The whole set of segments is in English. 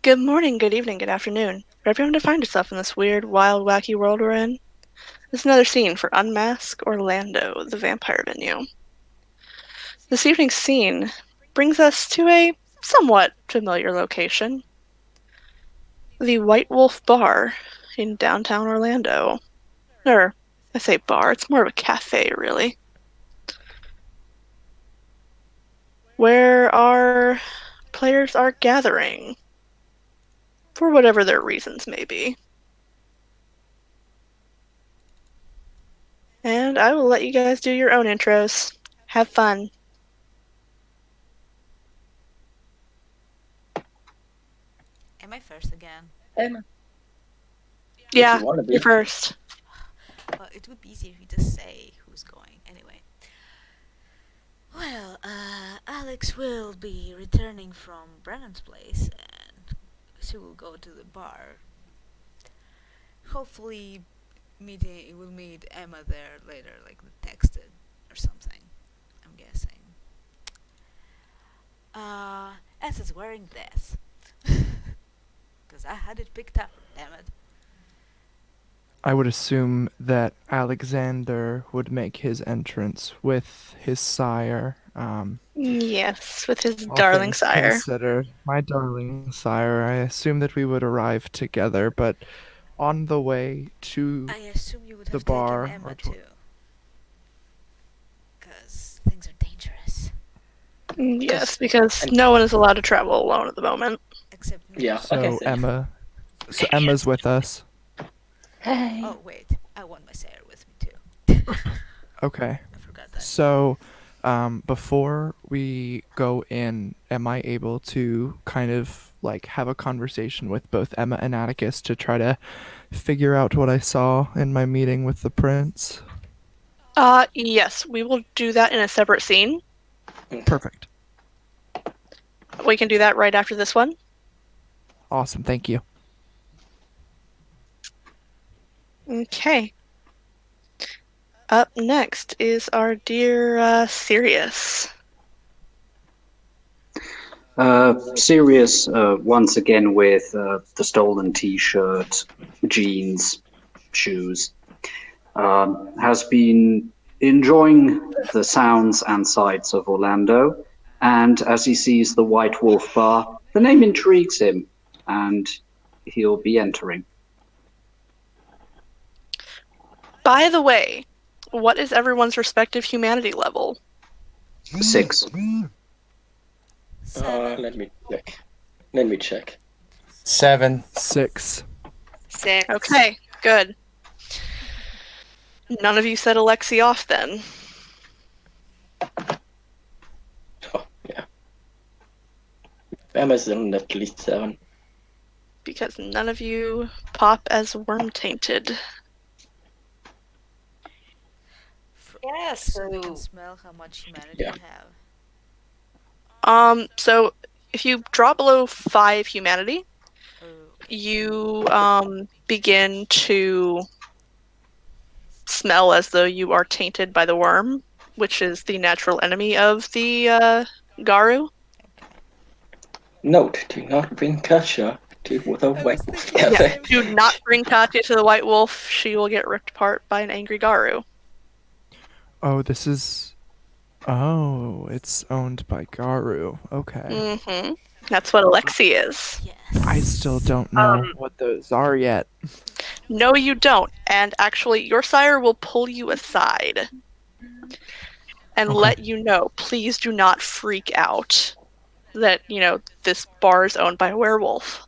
Good morning, good evening, good afternoon. Wherever you happen to find yourself in this weird, wild, wacky world we're in, this is another scene for Unmask Orlando, the vampire venue. This evening's scene brings us to a somewhat familiar location, the White Wolf Bar in downtown Orlando. Or, I say bar, it's more of a cafe, really. Where our players are gathering, for whatever their reasons may be. And I will let you guys do your own intros. Have fun. Am I first again? Emma. Yeah, If you want to be. you're first. Well, it would be easier if you just say who's going. Anyway. Well, Alex will be returning from Brennan's place and she will go to the bar. Hopefully, we'll meet Emma there later, like texted or something. I'm guessing. S is wearing this. Because I had it picked up, damn it. I would assume that Alexander would make his entrance with his sire. Yes, with his All darling things sire. considered, my darling sire, I assume that we would arrive together, but on the way to I assume you would the have taken bar, Emma or too. Because things are dangerous. Yes, because no one is allowed to travel alone at the moment. Except me. Yeah. so Okay, so Emma's with us. Hey. Oh, wait. I want my sire with me too. Okay. I forgot that. So, before we go in, am I able to kind of like have a conversation with both Emma and Atticus to try to figure out what I saw in my meeting with the prince? Yes, we will do that in a separate scene. Perfect. We can do that right after this one. Awesome. Thank you. Okay. Up next is our dear Sirius. Sirius, once again with the stolen t-shirt, jeans, shoes, has been enjoying the sounds and sights of Orlando, and as he sees the White Wolf Bar, the name intrigues him, and he'll be entering. By the way, what is everyone's respective humanity level? 6. Let me check. 7. 6. 6. Okay, good. None of you said Alexi off then. Oh, yeah. Emma's on at least 7. Because none of you pop as worm-tainted. Yes. So we can smell how much humanity Yeah. you have. So if you drop below 5 humanity, Oh. you begin to smell as though you are tainted by the worm, which is the natural enemy of the garou. Note: do not bring Kasha to the White Wolf Cafe. Do not bring Katya to the White Wolf. She will get ripped apart by an angry garou. Oh, this is. Oh, it's owned by Garou. Okay. Mm-hmm. That's what Alexi is. Yes. I still don't know what those are yet. No, you don't. And actually, your sire will pull you aside and Okay. let you know, please do not freak out that, this bar is owned by a werewolf.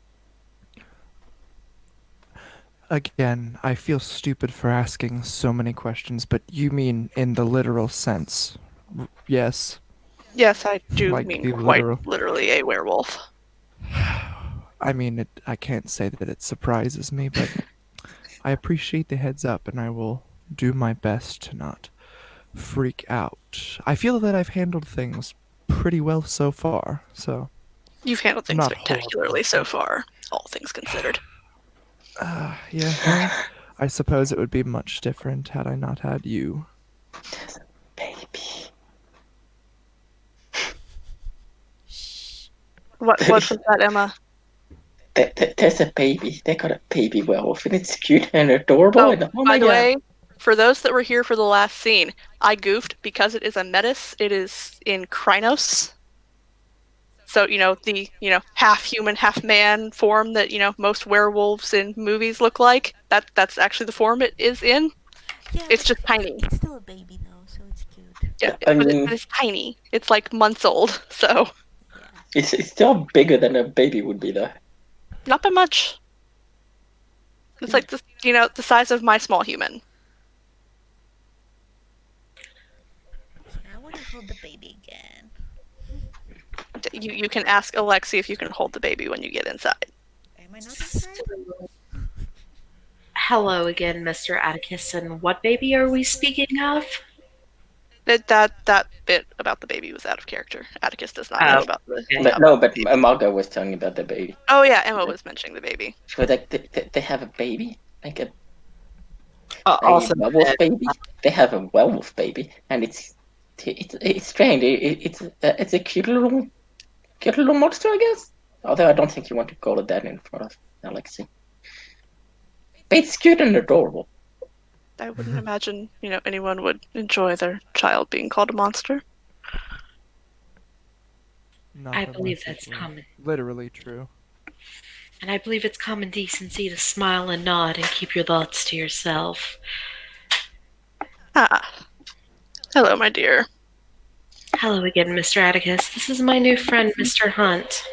Again, I feel stupid for asking so many questions, but you mean in the literal sense? Yes. Yes, I do Like mean the quite literal. literally a werewolf. I mean, I can't say that it surprises me, but I appreciate the heads up, and I will do my best to not freak out. I feel that I've handled things pretty well so far, so. You've handled things Not spectacularly so far, all things considered. Yeah, well, I suppose it would be much different had I not had you. Baby. What was that, Emma? There's a baby. They got a baby werewolf, and it's cute and adorable. Oh, And oh by my the god! way, for those that were here for the last scene, I goofed because it is a metis. It is in Krynos. So, the, half human, half man form that, most werewolves in movies look like. That's actually the form it is in. Yeah, It's but just tiny. it's still a baby though, so it's cute. Yeah, I but mean, it's tiny. It's like months old, so Yeah. it's still bigger than a baby would be, though. not by much. It's like the size of my small human. Yeah, I want to hold the baby again. You can ask Alexi if you can hold the baby when you get inside. Am I not inside? Hello again, Mr. Atticus, and what baby are we speaking of? That bit about the baby was out of character. Atticus does not know about the. Okay. But no, but Margot was telling about the baby. Oh yeah, Emma was mentioning the baby. So like they have a baby, like a Also, werewolf baby. They have a werewolf baby, and it's strange. It's a cute little monster, I guess. Although I don't think you want to call it that in front of Alexi. But it's cute and adorable. I wouldn't imagine, anyone would enjoy their child being called a monster. Not I unless believe it that's were common. literally true. And I believe it's common decency to smile and nod and keep your thoughts to yourself. Ah. Hello, my dear. Hello again, Mr. Atticus. This is my new friend, Mr. Hunt.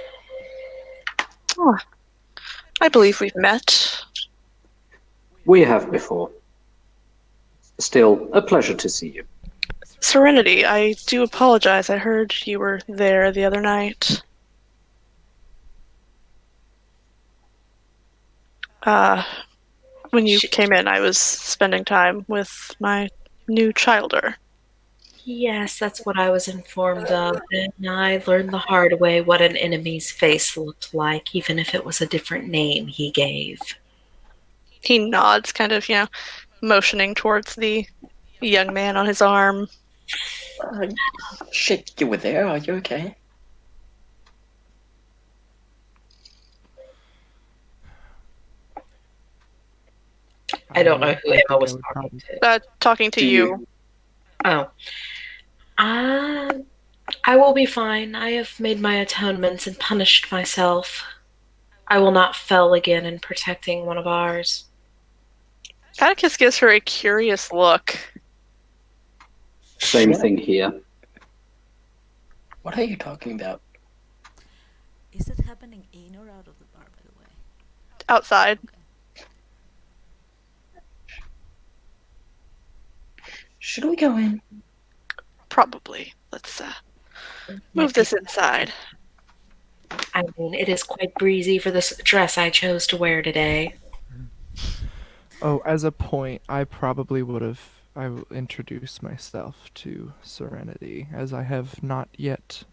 Oh, I believe we've met. We have before. Still, a pleasure to see you. Serenity, I do apologize. I heard you were there the other night. When you came in, I was spending time with my new childer. Yes, that's what I was informed of, and I learned the hard way what an enemy's face looked like, even if it was a different name he gave. He nods, kind of, motioning towards the young man on his arm. Shit, you were there. Are you okay? I don't know who think Emma was I would talking probably- to. Talking to Do you. Oh. I will be fine. I have made my atonements and punished myself. I will not fail again in protecting one of ours. Atticus gives her a curious look. Same thing here. What are you talking about? Is that happening in or out of the bar, by the way? Outside. Should we go in? Probably. Let's move this inside. I mean, it is quite breezy for this dress I chose to wear today. Oh, as a point, I probably would have. I will introduce myself to Serenity, as I have not yet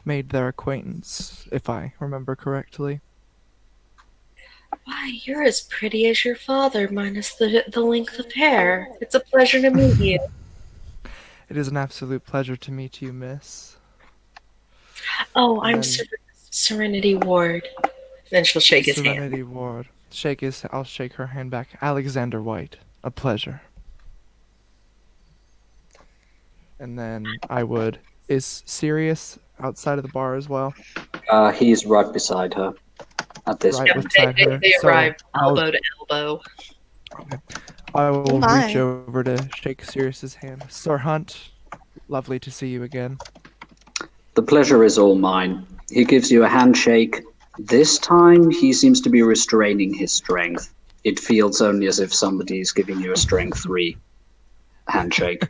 made their acquaintance, if I remember correctly. Why, you're as pretty as your father, minus the length of hair. It's a pleasure to meet you. It is an absolute pleasure to meet you, miss. Oh, I'm then- Serenity Ward. Then she'll shake his hand. Serenity Ward. I'll shake her hand back. Alexander White. A pleasure. And then I would. Is Sirius outside of the bar as well? He's right beside her at this Right point. beside her. They So arrived I'll- elbow to elbow. I will my. reach over to shake Sirius's hand. Sir Hunt, lovely to see you again. The pleasure is all mine. He gives you a handshake. This time, he seems to be restraining his strength. It feels only as if somebody's giving you a strength 3 handshake.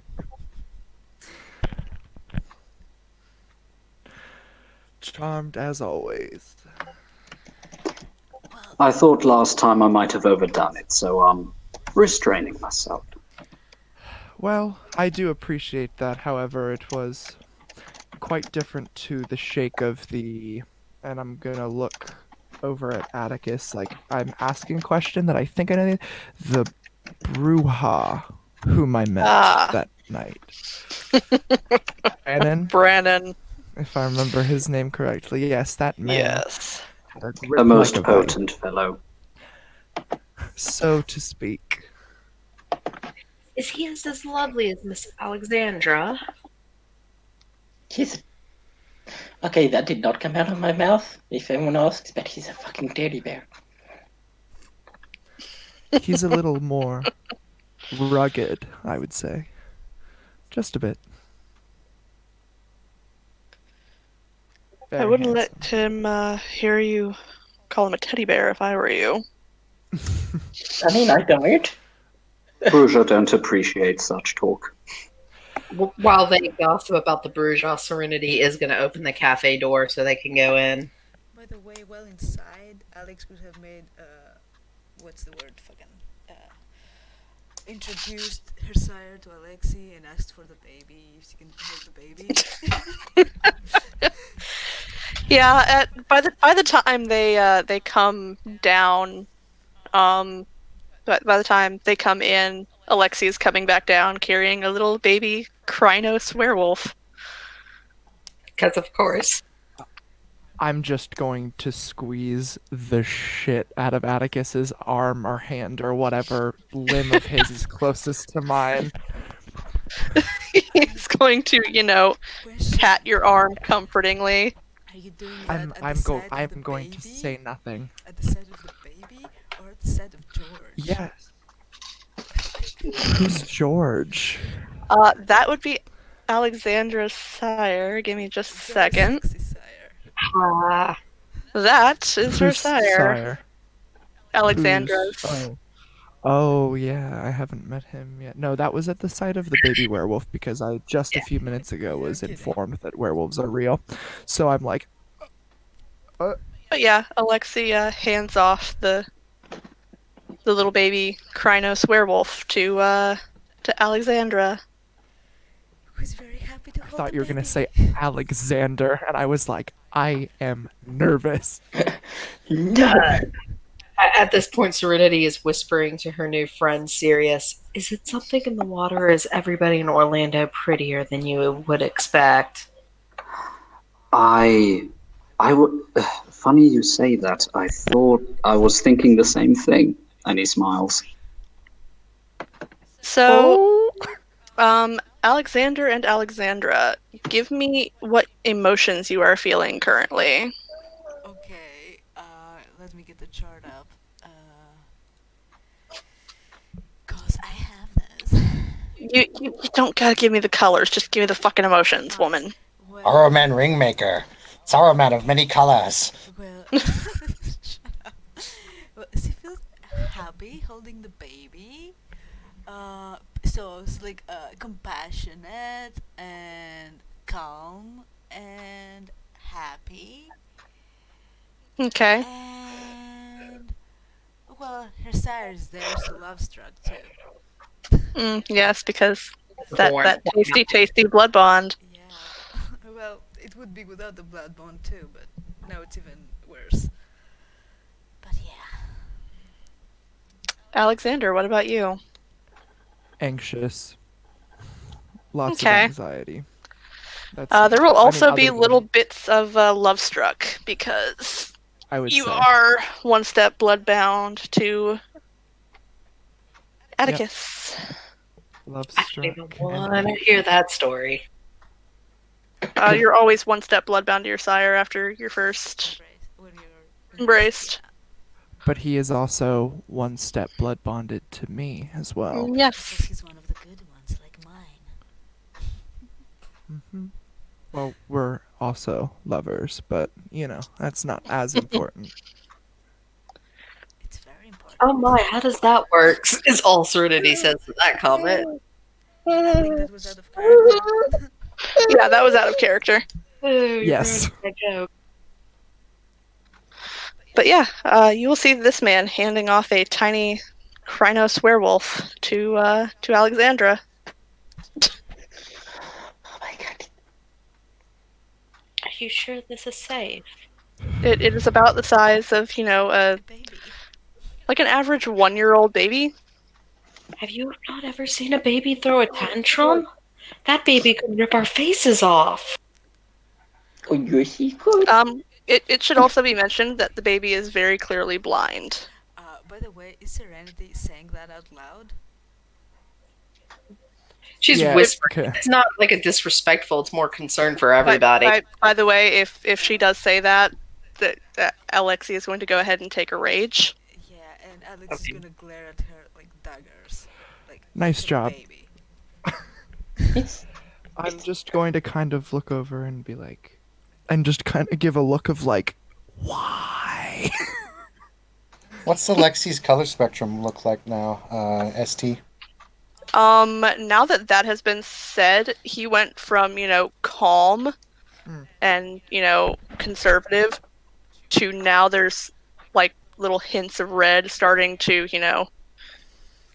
Charmed as always. I thought last time I might have overdone it, so I'm restraining myself. Well, I do appreciate that. However, it was quite different to the shake of the. And I'm gonna look over at Atticus. Like, I'm asking a question that I think I know. The Bruja, whom I met that night. Brandon, Brandon. if I remember his name correctly. Yes, that man. Yes. A grip A most like a vice, potent fellow. so to speak. Is he as lovely as Miss Alexandra? He's okay. That did not come out of my mouth. If anyone asks, but he's a fucking teddy bear. He's a little more rugged, I would say. Just a bit. Very I wouldn't handsome. let him hear you call him a teddy bear if I were you. I mean, I don't. Bruja don't appreciate such talk. While they gossip about the Bruges, Serenity is going to open the cafe door so they can go in. By the way, well inside, Alex could have made what's the word? Fucking introduced her sire to Alexi and asked for the baby if she can hold the baby. Yeah, by the time they come down, but by the time they come in, Alexi is coming back down carrying a little baby Krynos werewolf. Because, of course. I'm just going to squeeze the shit out of Atticus's arm or hand or whatever limb of his is closest to mine. He's going to, Question. pat your arm comfortingly. Are you doing that I'm at I'm the go side of I'm the going baby? to say nothing. At the side of the baby or at the side of George? Yes. Who's George? That would be Alexandra's sire. Give me just a Very second. sexy sire. Ah, That is her Who's sire. Alexandra's. Oh yeah, I haven't met him yet. No, that was at the site of the baby werewolf because I just a few minutes ago was kidding. informed that werewolves are real. So I'm like, But yeah, Alexi hands off the little baby Krynos werewolf to Alexandra. Who's very happy to I hold thought the you were gonna baby. say Alexander, and I was like, I am nervous. No. at this point, Serenity is whispering to her new friend, Sirius, is it something in the water or is everybody in Orlando prettier than you would expect? I would. Funny you say that. I thought I was thinking the same thing. And he smiles. So, Alexander and Alexandra, give me what emotions you are feeling currently. Okay, let me get the chart up. Cause I have this. You don't gotta give me the colors, just give me the fucking emotions, woman. Well, Saruman Ringmaker. Saruman of many colors. well, shut up. Well, she feels happy holding the baby. So it's like compassionate and calm and happy. Okay. And well, her sire is there, so love struck too. Yes, because that tasty blood bond. Yeah. Well, it would be without the blood bond too, but now it's even worse. But yeah. Alexander, what about you? Anxious. Lots Okay. of anxiety. There will also other be than- little bits of love struck because I would you say. are one step bloodbound to Atticus. Love I struck. don't even want to hear that story. You're always one step bloodbound to your sire after your first When you're embraced. But he is also one step blood bonded to me as well. Because Yes. he's one of the good ones, like mine. Hmm. Well, we're also lovers, but that's not as important. It's very important. Oh my, how does that work? Is all Serenity says to that comment. I think that was out of character. Yeah, that was out of character. Oh, you're Yes. ruining my joke. But yeah, you will see this man handing off a tiny Krynos werewolf to Alexandra. Oh my god. Are you sure this is safe? It is about the size of, Baby. like an average 1-year-old baby. Have you not ever seen a baby throw a tantrum? That baby could rip our faces off. Oh, yes, he could. It should also be mentioned that the baby is very clearly blind. By the way, is Serenity saying that out loud? She's Yeah, whispering. okay. It's not like a disrespectful. It's more concern for everybody. By the way, if she does say that Alexi is going to go ahead and take a rage. Yeah, and Alex is gonna glare at her like daggers. Like, Nice for job. the baby. It's I'm just going to kind of look over and be like, and just kind of give a look of like, why? What's Alexi's color spectrum look like now, ST? Now that has been said, he went from, calm and, conservative to now there's like little hints of red starting to,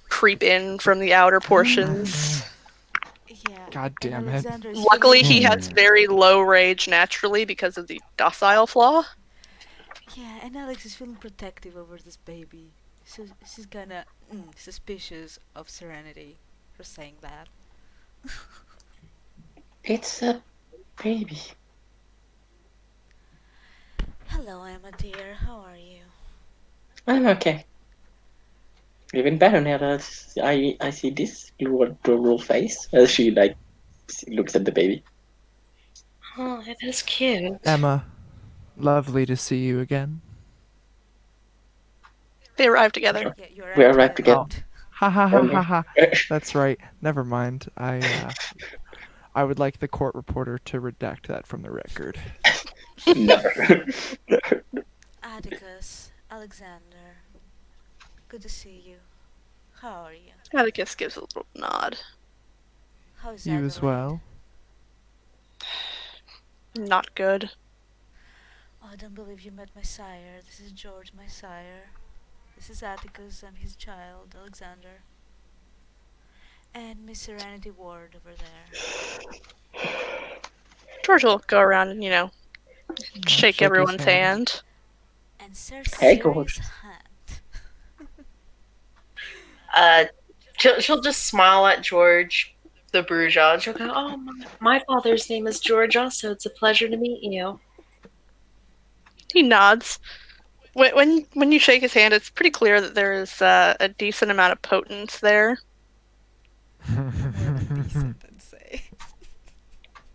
creep in from the outer portions. Yeah. God and damn it. Alexander is Luckily, feeling- he has very low rage naturally because of the docile flaw. Yeah, and Alex is feeling protective over this baby. So she's kinda suspicious of Serenity for saying that. it's a baby. Hello, Emma dear. How are you? I'm okay. Even better now that I see this little adorable face as she looks at the baby. Oh, it is cute. Emma, lovely to see you again. They arrived together. Yeah, you We are arrived together. Ha ha ha ha ha. That's right. Never mind. I would like the court reporter to redact that from the record. No. Atticus, Alexander. Good to see you. How are you? Atticus gives a little nod. How's You as well. Not good. Oh, I don't believe you met my sire. This is George, my sire. This is Atticus, I'm his child, Alexander. And Miss Serenity Ward over there. George will go around and, shake shake his everyone's hand. hand. And Sir Hey, Sirius George. Hunt. She'll just smile at George, the Bruja. She'll go, "Oh, my father's name is George. Also, it's a pleasure to meet you." He nods. When you shake his hand, it's pretty clear that there is a decent amount of potence there. More than decent, I'd say.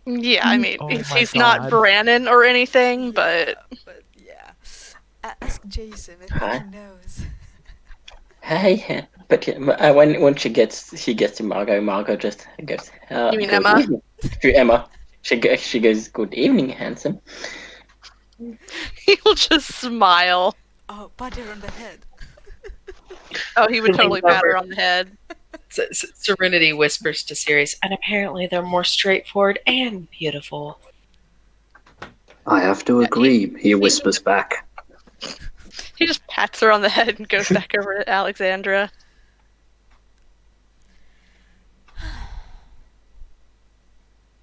Yeah, I mean, Oh he's my not God. Brannon or anything, but But yeah. Ask Jason, I think Huh? he knows. Hey, but yeah, when she gets to Margot just goes. You mean Good Emma? evening. To Emma, she goes. Good evening, handsome. he'll just smile. Oh, pat her on the head. Oh, he would totally pat her on the head. Serenity whispers to Sirius, and apparently they're more straightforward and beautiful. I have to agree, he whispers back. He just pats her on the head and goes back over to Alexandra.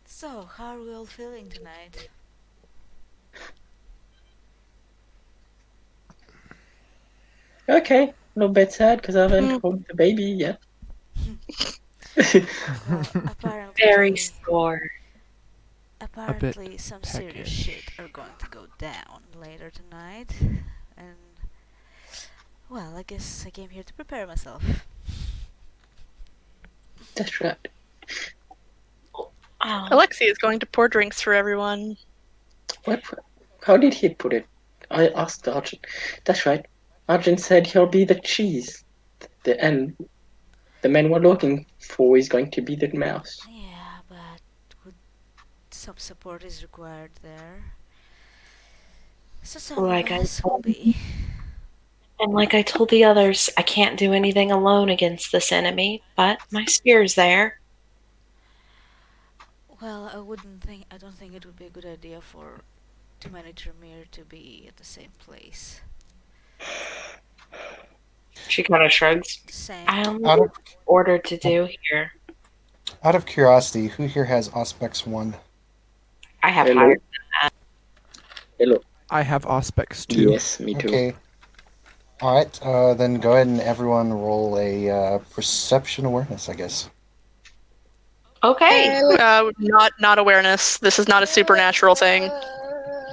So, how are we all feeling tonight? Okay, a little bit sad because I haven't held the baby yet. Well, apparently, Very sore. apparently some serious peckish. shit are going to go down later tonight. And, well, I guess I came here to prepare myself. That's right. Oh, Alexi is going to pour drinks for everyone. What? How did he put it? I asked Arjun. That's right. Arjun said he'll be the cheese. And the man we're looking for is going to be the mouse. Yeah, but some support is required there. So some Like of I us will told be. And like I told the others, I can't do anything alone against this enemy, but my spear's there. Well, I don't think it would be a good idea for too many tremere to be at the same place. She kind of shrugs. Same. I only Out have of, order to do here. out of curiosity, who here has Auspex 1? I have Hello. hired. Hello. I have Auspex too. Yes, me too. Okay. Alright, then go ahead and everyone roll a perception awareness, I guess. Okay. Not awareness. This is not a supernatural thing.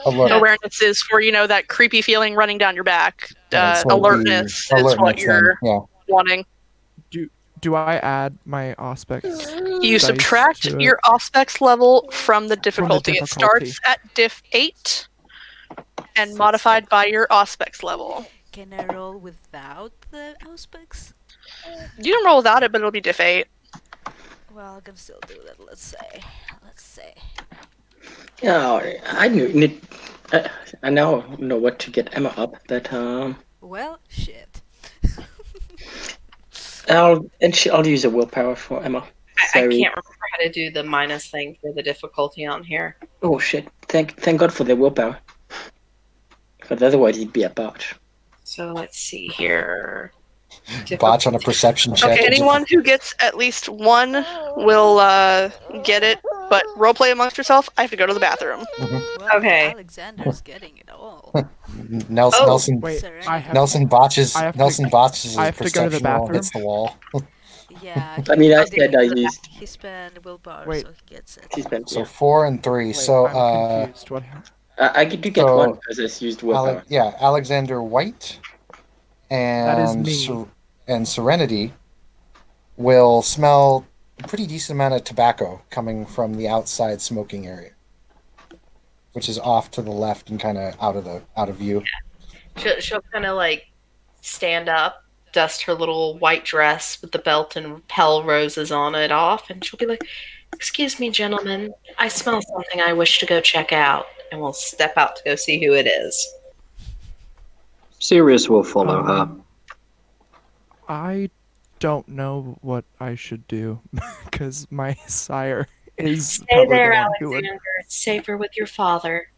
Alert. Awareness is for, that creepy feeling running down your back. Right, so Alertness the is what alertness you're thing, yeah. wanting. Do I add my Auspex You dice subtract to it? your Auspex level from the difficulty. It difficulty. starts at diff 8 and modified by your Auspex level. Can I roll without the Auspex? You can roll without it, but it'll be diff 8. Well, I can still do that. Let's say. Yeah, I now know what to get Emma up, but Well, shit. I'll use a willpower for Emma. I can't remember how to do the minus thing for the difficulty on here. Oh shit! Thank God for the willpower. Because otherwise he'd be a botch. So let's see here. Botch on a perception check. Okay, anyone who gets at least one will get it, but roleplay amongst yourself, I have to go to the bathroom. Well, Okay. Alexander's getting it all. Nelson Wait, Serenity. I have Nelson botches I have to- Nelson botches I his have to go to the perception roll, bathroom? hits the wall. Yeah. I mean, I did- said I used. He spent willpower, Wait. so he gets it. He spent. So Yeah. 4 and 3. Wait, so I'm confused. What? I do get So, one because I used willpower. Alexander White and me. And Serenity will smell a pretty decent amount of tobacco coming from the outside smoking area, which is off to the left and kind of out of view. She'll kind of like stand up, dust her little white dress with the belt and pell roses on it off, and she'll be like, "Excuse me, gentlemen, I smell something I wish to go check out," and we'll step out to go see who it is. Sirius will follow her. I don't know what I should do because my sire is Stay probably there, the one who would. Alexander. Savor with your father.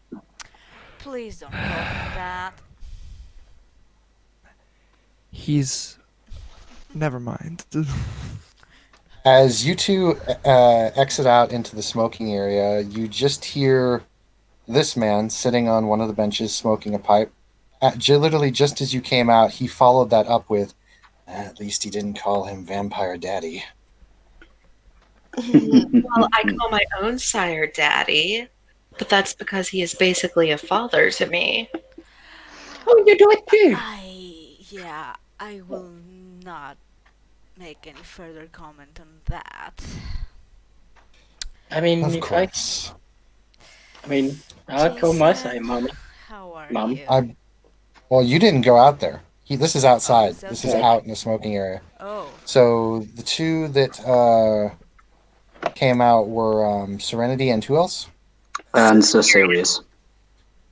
Please don't call him that. He's. Never mind. As you two exit out into the smoking area, you just hear this man sitting on one of the benches smoking a pipe. Literally, just as you came out, he followed that up with, "At least he didn't call him Vampire Daddy." Well, I call my own sire Daddy, but that's because he is basically a father to me. Oh, you do it too. I will not make any further comment on that. I mean, Of if course. I'll call my Jason, side, mommy. How are Mom. you? Well, you didn't go out there. This is outside. it's This is outside. out in the smoking area. Oh, So the two that came out were Serenity and who else? And Sir Sirius.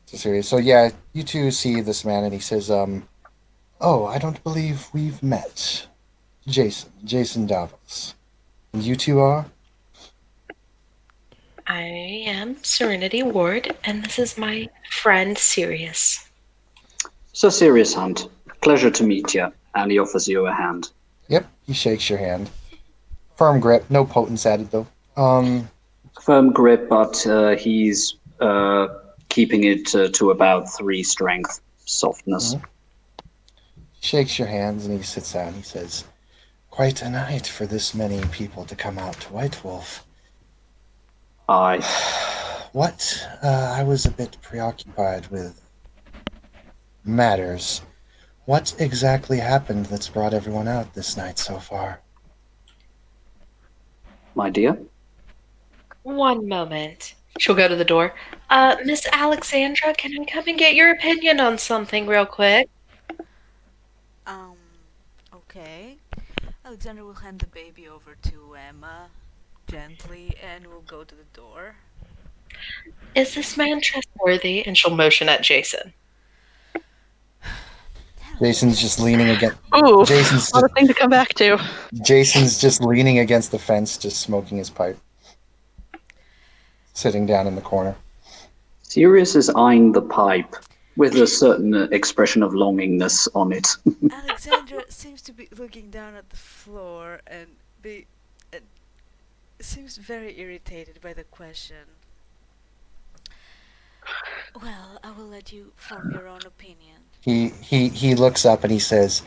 So Sirius. So yeah, you two see this man, and he says, "Oh, I don't believe we've met. Jason Davous. And you two are?" I am Serenity Ward, and this is my friend Sirius. Sir Sirius Hunt, pleasure to meet you. And he offers you a hand. Yep, he shakes your hand. Firm grip, no potence added though. Firm grip, but he's keeping it to about 3 strength softness. Shakes your hands and he sits down. He says, "Quite a night for this many people to come out to White Wolf. Aye. What? I was a bit preoccupied with matters. What exactly happened that's brought everyone out this night so far?" My dear? One moment. She'll go to the door. Miss Alexandra, can I come and get your opinion on something real quick? okay. Alexander will hand the baby over to Emma gently and will go to the door. Is this man trustworthy? And she'll motion at Jason. Jason's just leaning against. Ooh, Jason's not a just, thing to come back to. Jason's just leaning against the fence, just smoking his pipe, sitting down in the corner. Sirius is eyeing the pipe with a certain expression of longingness on it. Alexandra seems to be looking down at the floor and seems very irritated by the question. Well, I will let you form your own opinion. He looks up and he says,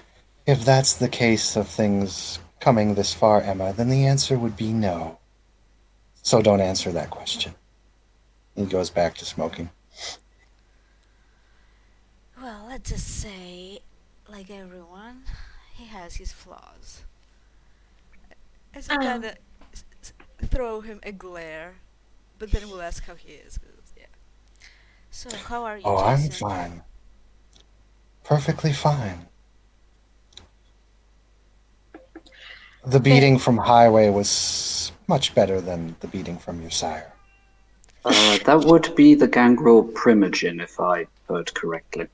"If that's the case of things coming this far, Emma, then the answer would be no. So don't answer that question." He goes back to smoking. Well, let's just say, like everyone, he has his flaws. As I Oh. kinda throw him a glare, but then we'll ask how he is. 'Cause, yeah. So, how are you, Oh, I'm Jason? fine. Perfectly fine. The beating from Haiwee was much better than the beating from your sire. That would be the gangrel primogen, if I heard correctly.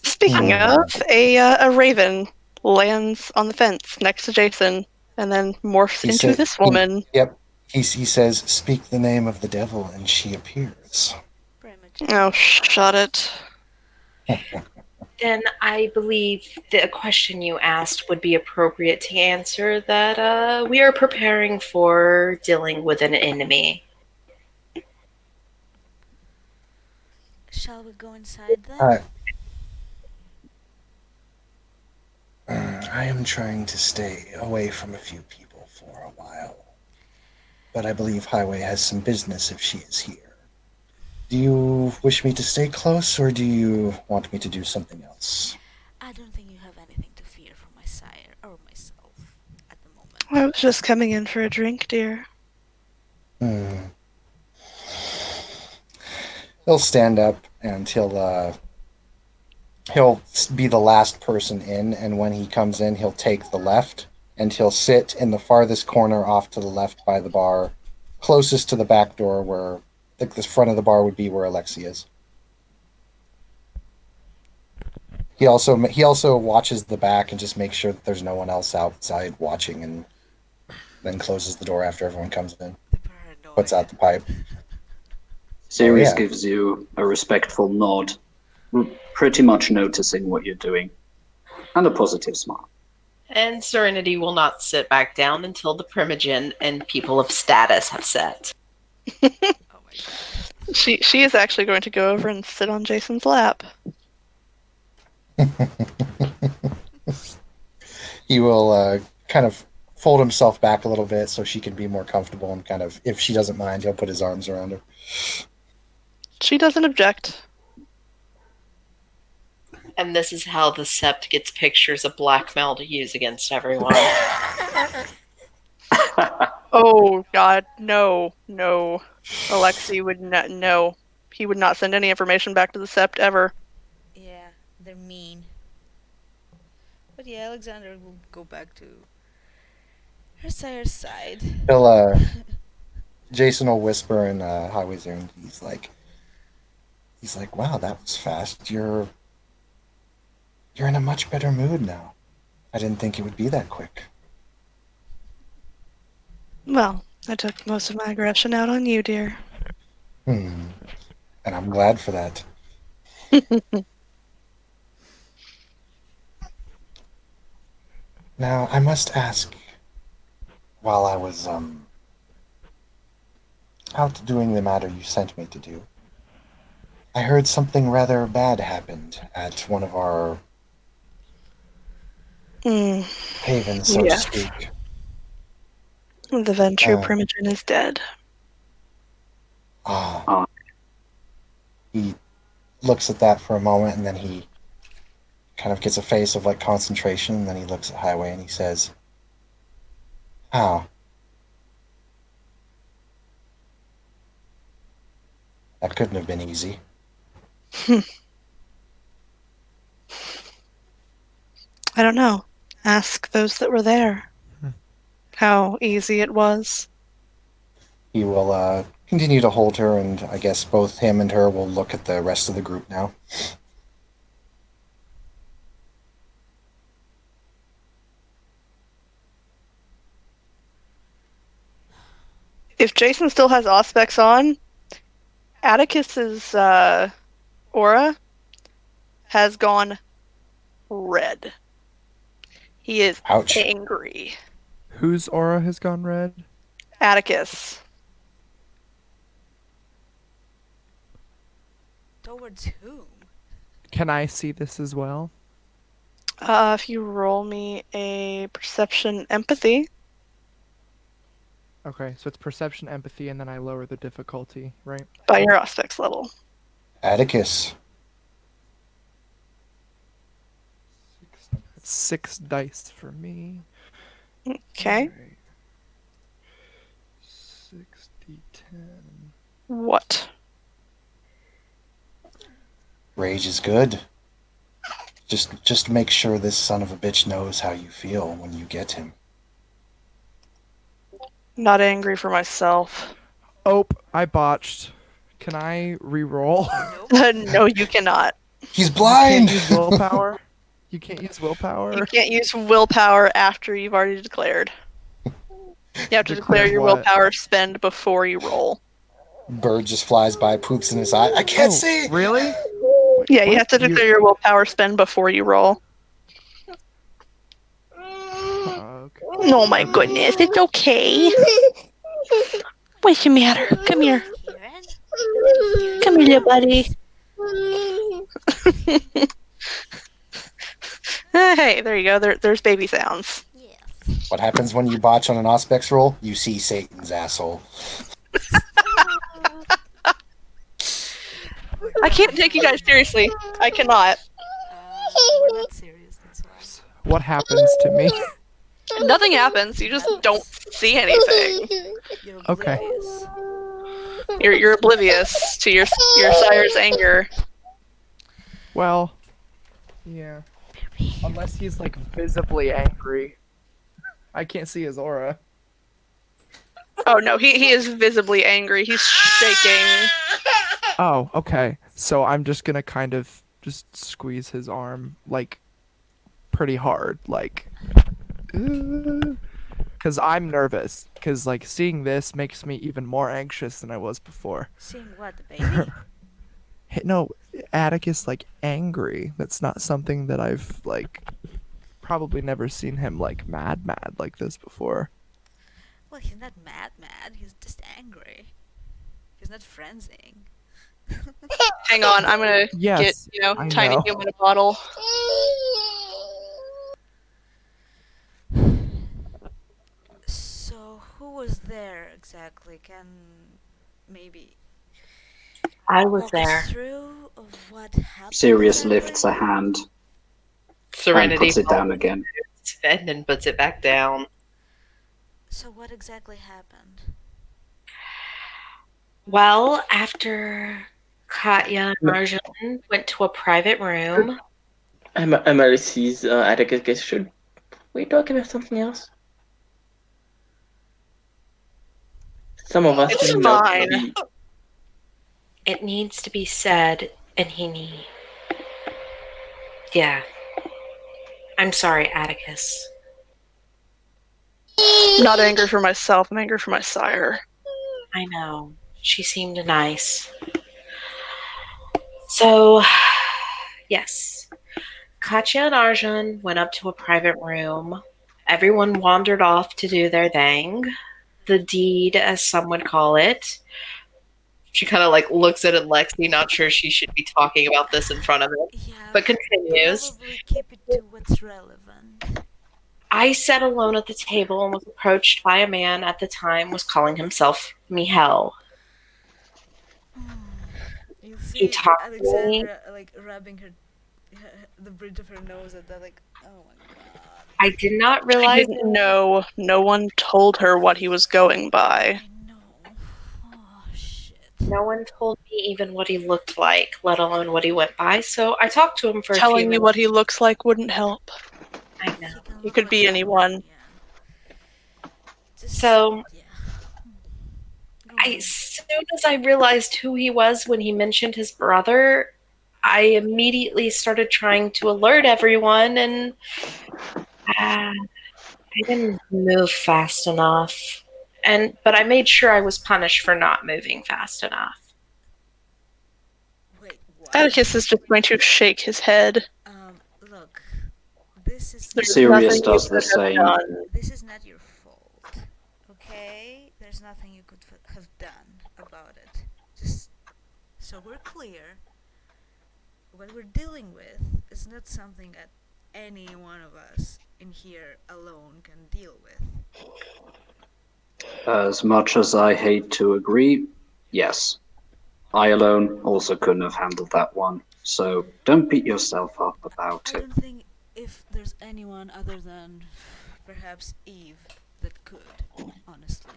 Speaking of, Hmm. a raven lands on the fence next to Jason and then morphs He into said, this woman. "Yep." He says, "Speak the name of the devil," and she appears. Primogen. Oh, shut it. Then I believe the question you asked would be appropriate to answer that we are preparing for dealing with an enemy. Shall we go inside then? I, I am trying to stay away from a few people for a while, but I believe Highway has some business if she is here. Do you wish me to stay close, or do you want me to do something else? I don't think you have anything to fear from my sire or myself at the I moment. was just coming in for a drink, dear. Hmm. He'll stand up and he'll be the last person in, and when he comes in, he'll take the left and he'll sit in the farthest corner off to the left by the bar, closest to the back door where the front of the bar would be where Alexi is. He also watches the back and just makes sure that there's no one else outside watching, and then closes the door after everyone comes in. The Puts paranoia. out the pipe. Oh Sirius yeah. gives you a respectful nod, pretty much noticing what you're doing, and a positive smile. And Serenity will not sit back down until the primogen and people of status have set. Oh my god. She is actually going to go over and sit on Jason's lap. He will kind of fold himself back a little bit so she can be more comfortable, and kind of, if she doesn't mind, he'll put his arms around her. She doesn't object. And this is how the Sept gets pictures of blackmail to use against everyone. Oh God, no, no. Alexi would not. No, he would not send any information back to the Sept ever. Yeah, they're mean. But yeah, Alexander will go back to her sire's side. He'll Jason will whisper in Highway's ear, and he's like, "Wow, that was fast. You're in a much better mood now. I didn't think it would be that quick." Well, I took most of my aggression out on you, dear. Hmm. And I'm glad for that. Now, I must ask, while I was out doing the matter you sent me to do, I heard something rather bad happened at one of our Mm, havens, so to yes, speak. the Ventrue Uh, Primogen is dead. ah, Ah, he looks at that for a moment, and then he kind of gets a face of like concentration, and then he looks at Highway and he says, "How? That couldn't have been easy." I don't know. Ask those that were there how easy it was. He will continue to hold her, and I guess both him and her will look at the rest of the group now. If Jason still has Auspex on, Atticus's aura has gone red. He is Ouch. angry. Whose aura has gone red? Atticus. Towards whom? Can I see this as well? If you roll me a perception empathy, Okay, so it's perception, empathy, and then I lower the difficulty, right? by your Auspex level. Atticus, That's 6 dice for me. Okay. Alright. 6d10. What? Rage is good. Just make sure this son of a bitch knows how you feel when you get him. Not angry for myself. Oh, I botched. Can I re-roll? Nope. No, you cannot. He's You blind. can't use willpower. You can't use You willpower. can't use willpower after you've already declared. You have to declare your what? willpower spend before you roll. Bird just flies by, poops in his eye. I can't see. Really? Wait, Yeah, you what? have to declare your willpower spend before you roll. Okay. Oh my goodness, it's okay. What's the matter? Come here. Kieran? Come here, little buddy. Hey, there you go. There's baby sounds. Yes. What happens when you botch on an Auspex roll? You see Satan's asshole. I can't take you guys seriously. I cannot. We're not serious, that's why. What happens to me? Nothing happens. You just don't see anything. You're Okay. oblivious. You're oblivious to your sire's anger. Well, yeah. Unless he's like visibly angry. I can't see his aura. Oh no, he is visibly angry. He's shaking. Oh, okay. So I'm just gonna kind of just squeeze his arm like pretty hard, like, because I'm nervous. Because like seeing this makes me even more anxious than I was before. Seeing what, the baby? No, Atticus like angry. That's not something that I've like probably never seen him like mad like this before. Well, he's not mad, he's just angry. He's not frenzying. Hang on, I'm gonna Yes, get I tiny know. human a bottle. So, who was there exactly? Can maybe I was walk there. us through of what happened? Sirius exactly? lifts a hand and Serenity puts it down again. and then puts it back down. So, what exactly happened? Well, after Katya and Arjun went to a private room. Emily sees Atticus. Should we talk about something else? Some of us It's do not fine. be- It needs to be said, and Yeah. I'm sorry, Atticus. Not angry for myself. I'm angry for my sire. I know. She seemed nice. So, yes. Katya and Arjun went up to a private room. Everyone wandered off to do their thing. The deed, as some would call it. She kind of like looks at Alexi, not sure she should be talking about this in front of him, Yeah, but continues. probably keep it to what's relevant. I sat alone at the table and was approached by a man at the time was calling himself Mihail. You He see talked to me. Alexandra like rubbing the bridge of her nose at that, like, oh my god. I did not I realize didn't know. No one told her what he was going by. I know. Oh shit. no one told me even what he looked like, let alone what he went by. So I talked to him for a few Telling you minutes. what he looks like wouldn't help. I know. Can He look could like be anyone. Yeah. Just, So yeah. Go as on. soon as I realized who he was when he mentioned his brother, I immediately started trying to alert everyone, and I didn't move fast enough. But I made sure I was punished for not moving fast enough. Wait, what? Atticus is just going to shake his head. Look. This is There's Sirius nothing does you the could have same. done. This is not your fault. Okay? There's nothing you could have done about it. Just so we're clear, what we're dealing with is not something that any one of us in here alone can deal with. As much as I hate to agree, yes. I alone also couldn't have handled that one. So don't beat yourself up about I it. don't think if there's anyone other than perhaps Eve that could, honestly.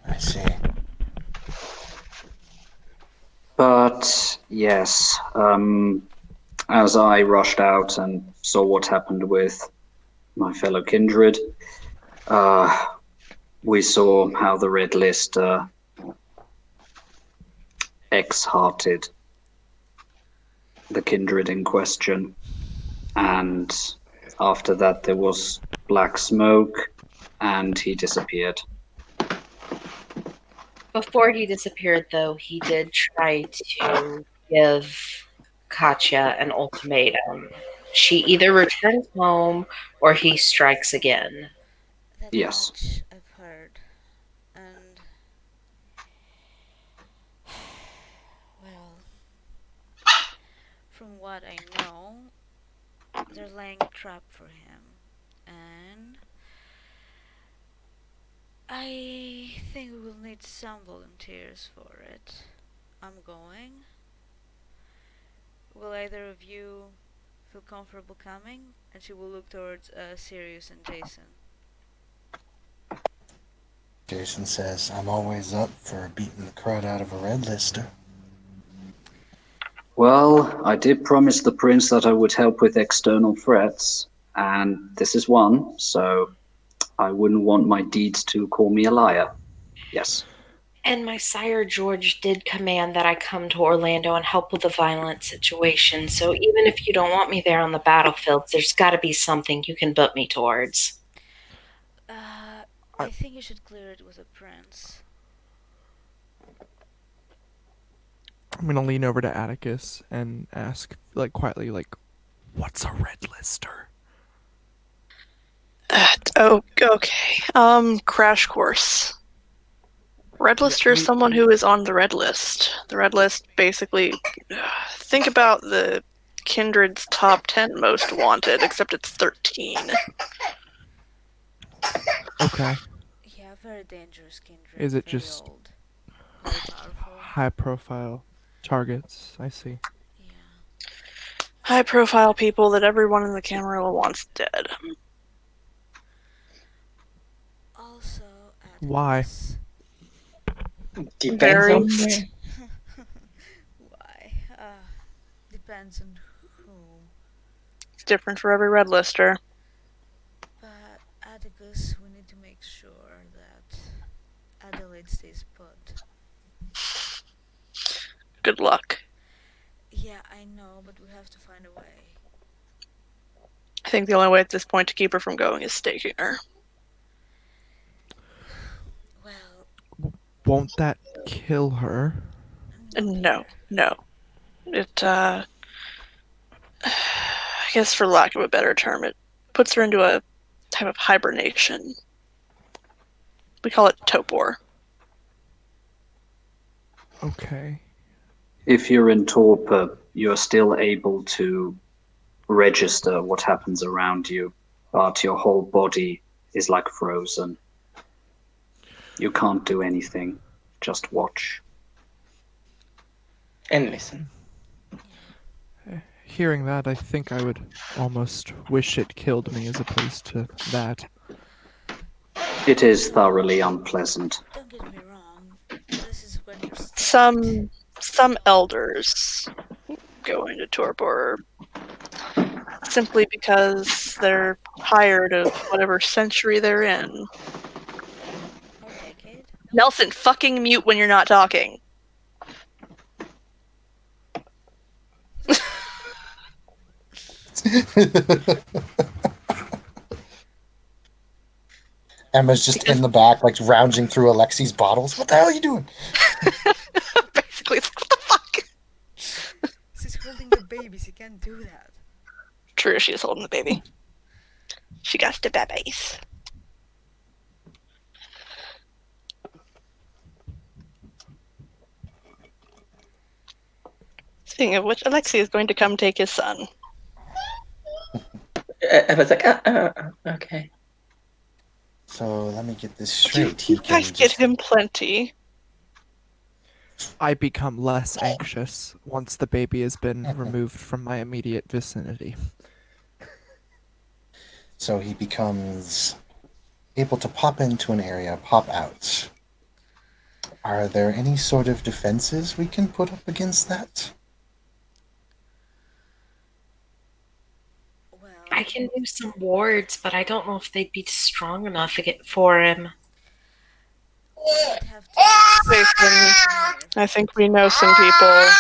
I see. But yes, as I rushed out and saw what happened with my fellow kindred, we saw how the Red List ex-hearted the kindred in question. And after that, there was black smoke, and he disappeared. Before he disappeared, though, he did try to give Katya an ultimatum. She either returns home or he strikes again. That Yes. much I've heard. And, well, from what I know, they're laying a trap for him. And I think we will need some volunteers for it. I'm going. Will either of you feel comfortable coming? And she will look towards Sirius and Jason. Jason says, I'm always up for beating the crud out of a red lister. Well, I did promise the prince that I would help with external threats, and this is one, so I wouldn't want my deeds to call me a liar. Yes. And my sire George did command that I come to Orlando and help with the violent situation. So even if you don't want me there on the battlefields, there's got to be something you can put me towards. I think you should clear it with a prince. I'm gonna lean over to Atticus and ask, like, quietly, like, what's a red lister? Oh, okay. Crash course. Red lister is someone who is on the red list. The red list basically, think about the kindred's top 10 most wanted, except it's 13. Okay. Yeah, very dangerous kindred. Is it very just old, very powerful? high profile targets? I see. Yeah. High profile people that everyone in the Camarilla wants dead. Also, Why? Atticus. Depends Very. on where. Why? Depends on whom. It's different for every red lister. But Atticus, we need to make sure that Adelaide stays put. Good luck. Yeah, I know, but we have to find a way. I think the only way at this point to keep her from going is staking her. Well, Won't that kill her? No. It, I guess for lack of a better term, it puts her into a type of hibernation. We call it torpor. Okay. If you're in torpor, you're still able to register what happens around you, but your whole body is like frozen. You can't do anything, just watch. And listen. Hearing that, I think I would almost wish it killed me as opposed to that. It is thoroughly unpleasant. Don't get me wrong. This is when you're stacked. Some elders go into torpor simply because they're tired of whatever century they're in. Or decade. Nelson, fucking mute when you're not talking. Emma's just in the back, like rounding through Alexi's bottles. What the hell are you doing? Basically, it's like, what the fuck? She's holding the baby, she can't do that. True, she is holding the baby. She got the babies. Speaking of which, Alexi is going to come take his son. I was like, okay. So let me get this You, straight. you He can guys get just. him plenty. I become less anxious once the baby has been removed from my immediate vicinity. So he becomes able to pop into an area, pop out. Are there any sort of defenses we can put up against that? I Well, can do some wards, but I don't know if they'd be strong enough to get for him. we would have to ask Jason, Tremere I about think it. we know some people. God.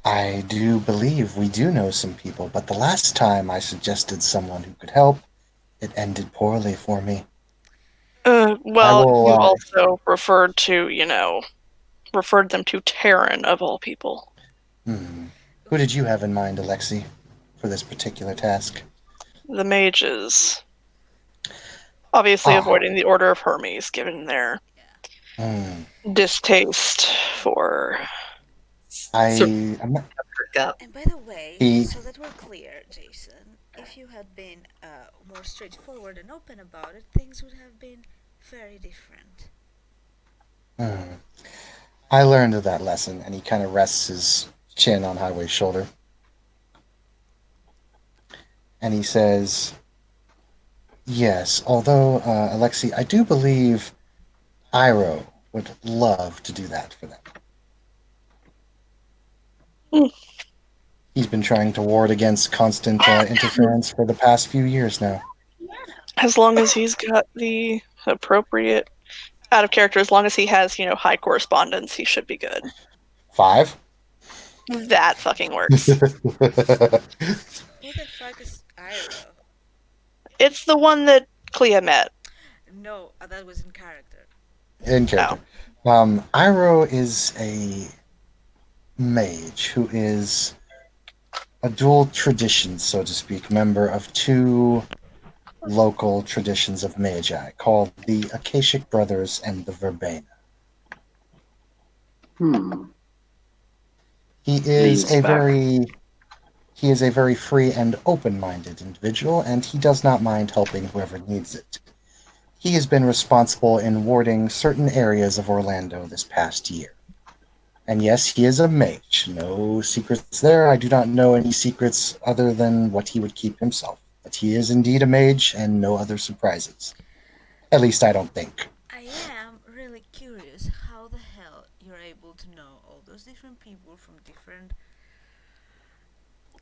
I do believe we do know some people, but the last time I suggested someone who could help, it ended poorly for me. I Well, will. you also referred them to Terran of all people. Who did you have in mind, Alexi, for this particular task? The mages. Obviously Ah, avoiding the Order of Hermes, given their hmm. distaste for. So I'm not, gut. And by the way, he, so that we're clear, Jason, if you had been more straightforward and open about it, things would have been very different. hmm. I learned that lesson, and he kind of rests his chin on Haiwee's shoulder. And he says, yes, although, Alexi, I do believe Iroh would love to do that for them. Hmm. He's been trying to ward against constant interference for the past few years now. As long as he's got the appropriate out of character, as long as he has, high correspondence, he should be good. 5? That fucking works. Who the fuck is Iroh? It's the one that Clea met. No, that was in character. In character. Iroh is a mage who is a dual tradition, so to speak, member of two local traditions of magi called the Akashic Brothers and the Verbena. He is Leans a back. very he is a very free and open-minded individual, and he does not mind helping whoever needs it. He has been responsible in warding certain areas of Orlando this past year. And yes, he is a mage. No secrets there. I do not know any secrets other than what he would keep himself. But he is indeed a mage, and no other surprises. At least I don't think. I am really curious how the hell you're able to know all those different people from different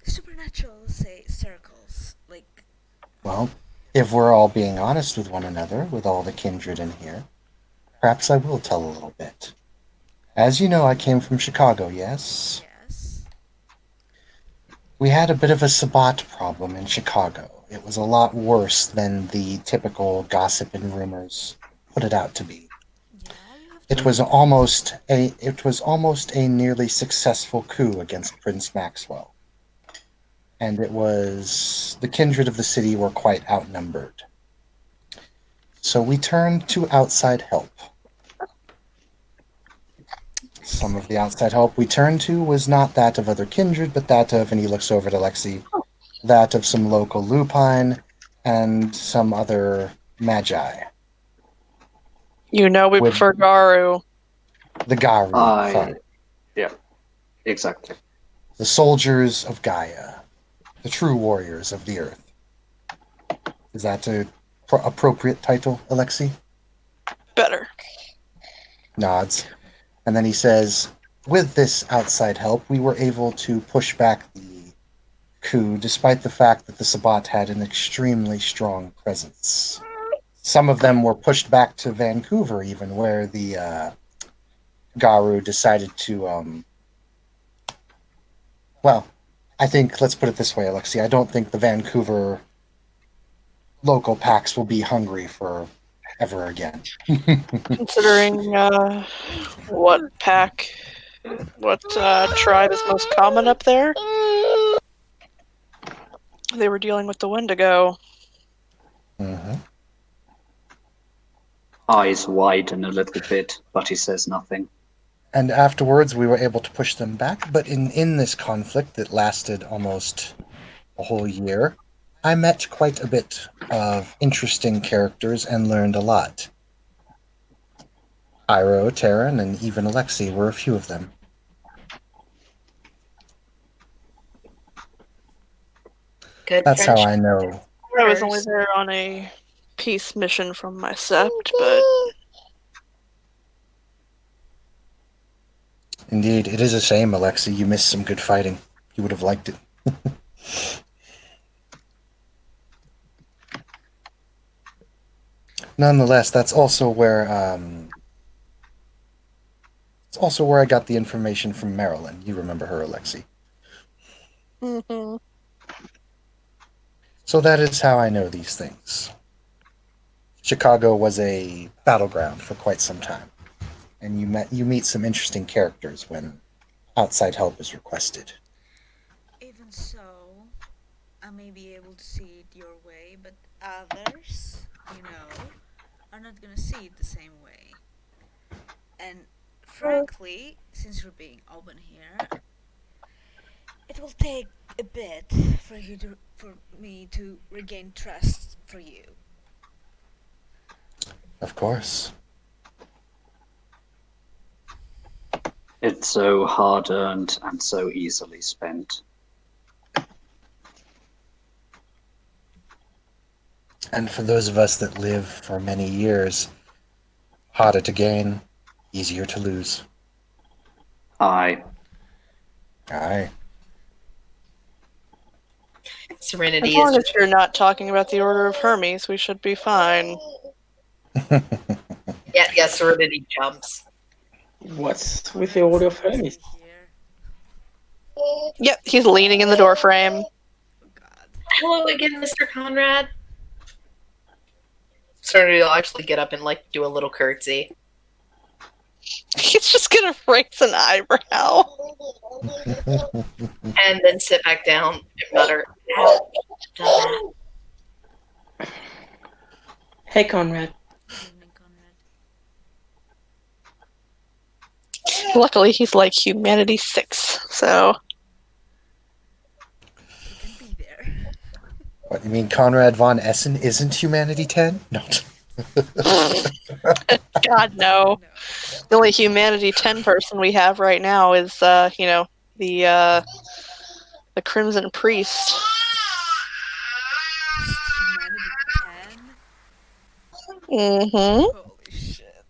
supernatural, say, circles. Like, Well, if we're all being honest with one another, with all the kindred in here, perhaps I will tell a little bit. As you know, I came from Chicago, yes? yes. We had a bit of a Sabbat problem in Chicago. It was a lot worse than the typical gossip and rumors put it out to be. Yeah, you have It told was me that. almost a nearly successful coup against Prince Maxwell. And it was the kindred of the city were quite outnumbered. So we turned to outside help. Some of the outside help we turned to was not that of other kindred, but that of, and he looks over at Alexi, that of some local lupine and some other magi. We With prefer Garou. the garou, sorry. Yeah, exactly. The soldiers of Gaia. The true warriors of the earth. Is that a appropriate title, Alexi? Better. Nods. And then he says, with this outside help, we were able to push back the coup, despite the fact that the Sabbat had an extremely strong presence. Some of them were pushed back to Vancouver, even, where the Garou decided to, well, I think, let's put it this way, Alexi, I don't think the Vancouver local packs will be hungry for ever again. Considering what tribe is most common up there, they were dealing with the Wendigo. Mm-hmm. Eyes widen a little bit, but he says nothing. And afterwards, we were able to push them back. But in this conflict that lasted almost a whole year, I met quite a bit of interesting characters and learned a lot. Iroh, Terran, and even Alexi were a few of them. Good That's how friendship. I know. I was only there on a peace mission from my sept, but Indeed, it is a shame, Alexi. You missed some good fighting. You would have liked it. Nonetheless, that's also where it's also where I got the information from Marilyn. You remember her, Alexi. mhm. So that is how I know these things. Chicago was a battleground for quite some time, and you meet some interesting characters when outside help is requested. Even so, I may be able to see it your way, but others, are not gonna see it the same way. And frankly, since we're being open here, it will take a bit for me to regain trust for you. Of course. It's so hard earned and so easily spent. And for those of us that live for many years, harder to gain, easier to lose. Aye. Aye. As Serenity long is as you're not talking about the Order of Hermes, we should be fine. yeah, Serenity jumps. What's with the Order of Hermes? Here. Yep, he's leaning in the doorframe. Oh God. Hello again, Mr. Konrad. Serenity will actually get up and like do a little curtsy. He's just gonna raise an eyebrow. And then sit back down and mutter, "Ouch, done that." Hey, Konrad. Good evening, Konrad. Luckily, he's like humanity 6, so He can be there. What, you mean Konrad von Essen isn't Humanity 10? No. God no. No. The only humanity 10 person we have right now is the Crimson Priest. Humanity 10? Mm-hmm. Holy shit.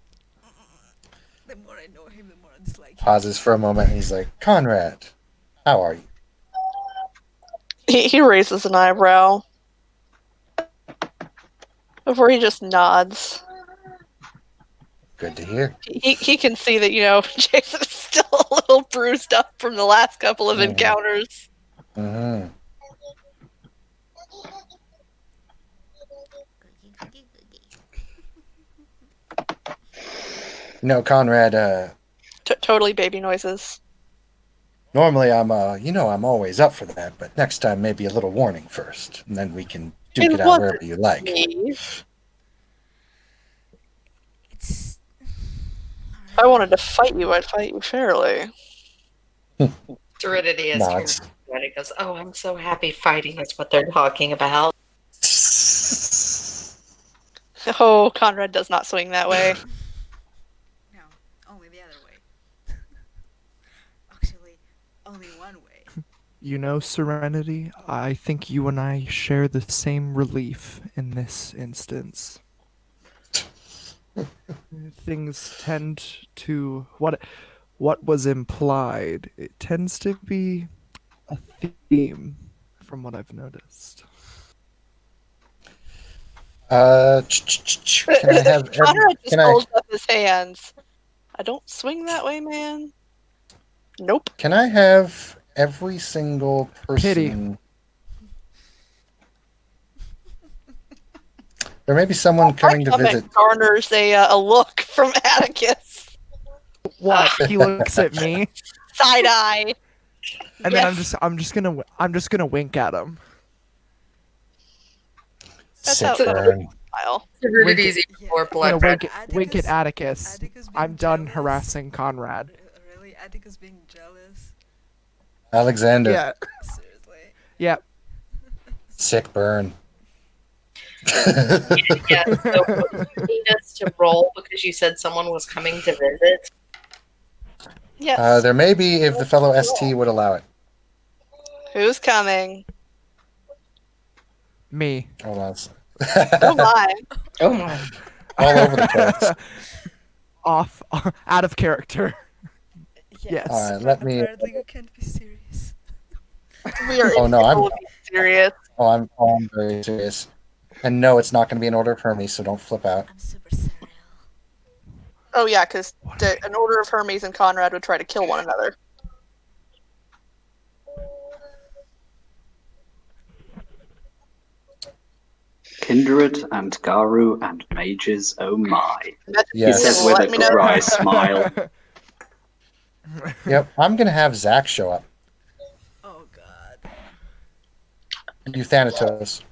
The more I know him, the more I dislike him. Pauses for a moment and he's like, Konrad, how are you? He raises an eyebrow before he just nods. Good to hear. He can see that, Jason is still a little bruised up from the last couple of encounters. Mm-hmm. No, Konrad, Totally baby noises. normally I'm always up for that, but next time maybe a little warning first, and then we can duke it out wherever you like. Me. It's. If I wanted to fight you, I'd fight you fairly. Serenity is Nods. and he goes, "Oh, I'm so happy fighting is what they're talking about." Oh, Konrad does not swing that way. No, only the other way. Actually, only one way. You know, Serenity, I think you and I share the same relief in this instance. Things tend to what was implied. It tends to be a theme, from what I've noticed. Can I have Konrad just can I holds up his hands. I don't swing that way, man. Nope. can I have every single person? Pity. There may be someone coming to comment visit. garners a look from Atticus. What? He looks at me, Side eye. and then I'm just gonna wink at him. That's Sick how it's burn. smile. Serenity's even Yeah. more I'm gonna blood wink at Atticus. Atticus being I'm done jealous. harassing Konrad. Really? Atticus being jealous? Alexander. Yeah, Seriously? yeah. Sick burn. Yeah, so you need us to roll because you said someone was coming to visit. Yes. There may be if the fellow ST would allow it. Who's coming? Me. Hold on. Oh my. Oh my. All over the place. Off, out of character. Yeah, Yes. All right, let me. apparently you can't be serious. We are Oh, no, I'm- incapable of being serious. I'm very serious. And no, it's not going to be an order of Hermes, so don't flip out. I'm super serial. Oh yeah, because an order of Hermes and Konrad would try to kill one another. Kindred and garou and mages, oh my. Imagine Yes. He people says with let a me know. wry smile. Yep, I'm going to have Zach show up. Oh god. You Thanatos.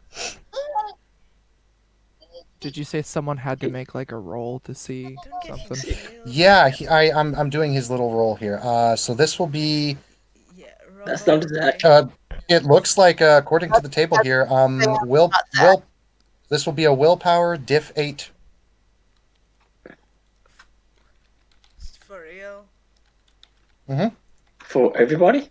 Did you say someone had to make like a roll to see Don't get him something? killed. Yeah, I'm doing his little roll here. So this will be. Yeah, roll That's roll not the Zach. die. It looks like according to the table here, will. This will be a willpower diff 8. For real. For everybody?